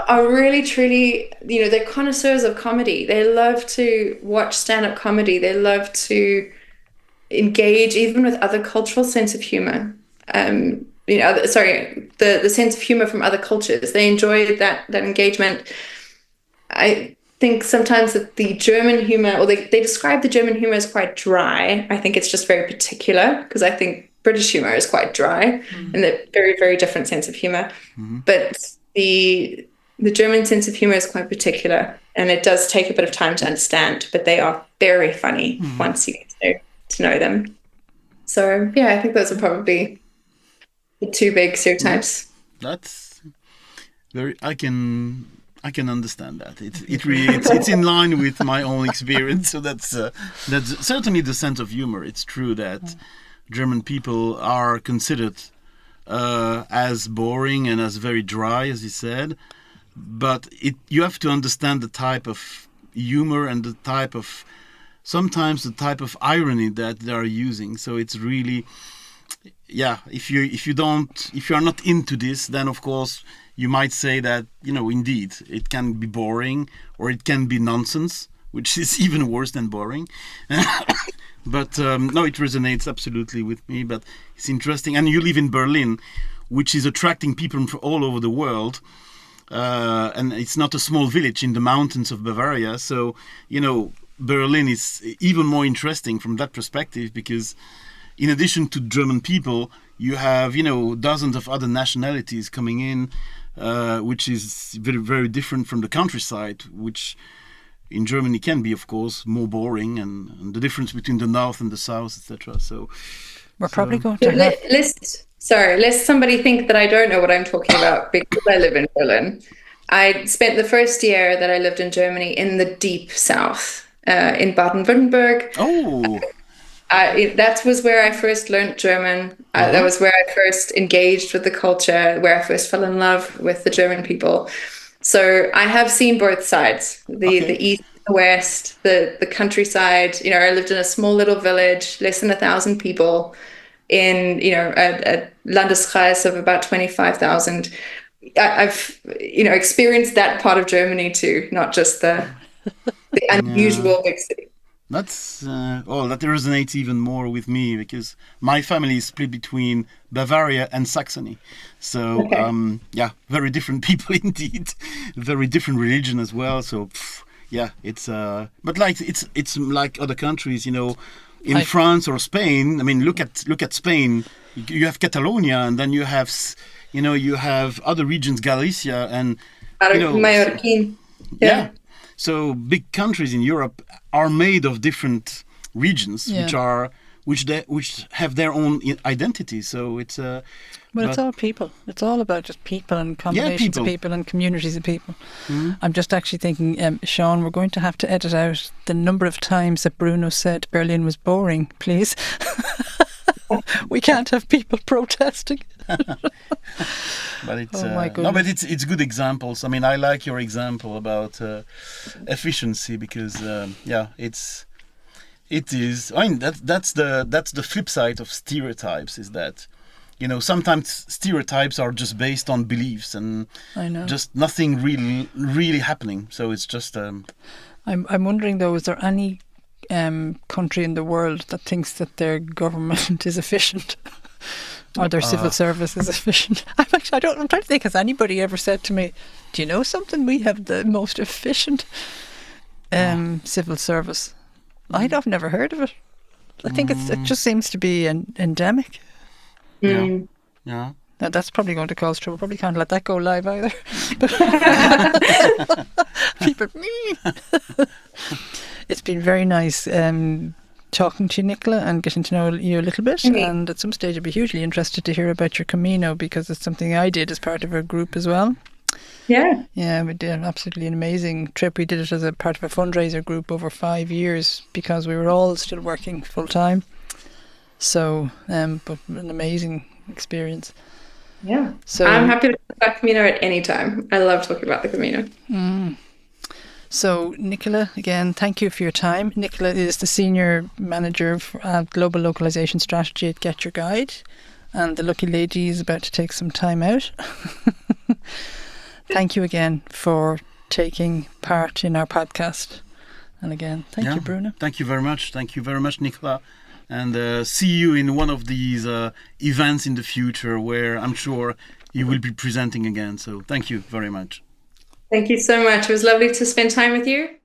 Speaker 2: are really, truly, they're connoisseurs of comedy. They love to watch stand-up comedy. They love to engage even with other cultural sense of humor. The sense of humor from other cultures. They enjoy that engagement. I think sometimes that the German humor, or they describe the German humor as quite dry. I think it's just very particular, because I think British humor is quite dry and a very, very different sense of humor. But the German sense of humor is quite particular, and it does take a bit of time to understand, but they are very funny once you get to know them. So yeah, I think those are probably the two big stereotypes.
Speaker 3: That's very, I can understand that. It's in line with my own experience. So that's certainly the sense of humor. It's true that German people are considered as boring and as very dry, as you said. But you have to understand the type of humor and sometimes the type of irony that they are using. So it's really, if you are not into this, then of course you might say that, indeed it can be boring, or it can be nonsense, which is even worse than boring. But no, it resonates absolutely with me. But it's interesting. And you live in Berlin, which is attracting people from all over the world. And it's not a small village in the mountains of Bavaria. So, Berlin is even more interesting from that perspective, because in addition to German people, you have, dozens of other nationalities coming in, which is very, very different from the countryside, which in Germany can be, of course, more boring, and the difference between the north and the south, etc. So
Speaker 1: we're probably going to have...
Speaker 2: lest somebody think that I don't know what I'm talking about, because I live in Berlin. I spent the first year that I lived in Germany in the deep south, in Baden-Württemberg.
Speaker 3: Oh.
Speaker 2: That was where I first learned German. That was where I first engaged with the culture, where I first fell in love with the German people. So I have seen both sides, the east the West, the countryside. You know, I lived in a small little village, less than 1,000 people, in, you know, a Landeskreis of about 25,000. I've, you know, experienced that part of Germany too, not just the unusual big city.
Speaker 3: That's that resonates even more with me because my family is split between Bavaria and Saxony. So very different people indeed, very different religion as well. So it's but like it's like other countries, you know, in France or Spain. I mean, look at Spain. You have Catalonia, and then you have other regions, Galicia, and
Speaker 2: Mallorquín.
Speaker 3: Yeah. So big countries in Europe are made of different regions, which have their own identity. So it's
Speaker 1: it's all people. It's all about just people and combinations of people and communities of people. Mm-hmm. I'm just actually thinking, Sean, we're going to have to edit out the number of times that Bruno said Berlin was boring, please. We can't have people protesting.
Speaker 3: But it's it's good examples. I mean, I like your example about efficiency because it is. I mean, that's the flip side of stereotypes, is that, you know, sometimes stereotypes are just based on beliefs and just nothing really happening. So it's just.
Speaker 1: I'm wondering though, is there any country in the world that thinks that their government is efficient or their civil service is efficient? I'm trying to think, has anybody ever said to me, do you know something, we have the most efficient civil service? I've never heard of it. I think it just seems to be endemic.
Speaker 3: Yeah.
Speaker 1: Now, that's probably going to cause trouble. Probably can't let that go live either. People, it's been very nice talking to you, Nicola, and getting to know you a little bit. Mm-hmm. And at some stage I'd be hugely interested to hear about your Camino, because it's something I did as part of a group as well.
Speaker 2: Yeah.
Speaker 1: Yeah, we did absolutely an amazing trip. We did it as a part of a fundraiser group over 5 years because we were all still working full time. So, but an amazing experience.
Speaker 2: Yeah. So I'm happy to talk about Camino at any time. I love talking about the Camino.
Speaker 1: Mm. So, Nicola, again, thank you for your time. Nicola is the Senior Manager for Global Localization Strategy at GetYourGuide, and the lucky lady is about to take some time out. Thank you again for taking part in our podcast. And again, thank you, Bruno.
Speaker 3: Thank you very much. Thank you very much, Nicola. And see you in one of these events in the future where I'm sure you will be presenting again. So thank you very much.
Speaker 2: Thank you so much. It was lovely to spend time with you.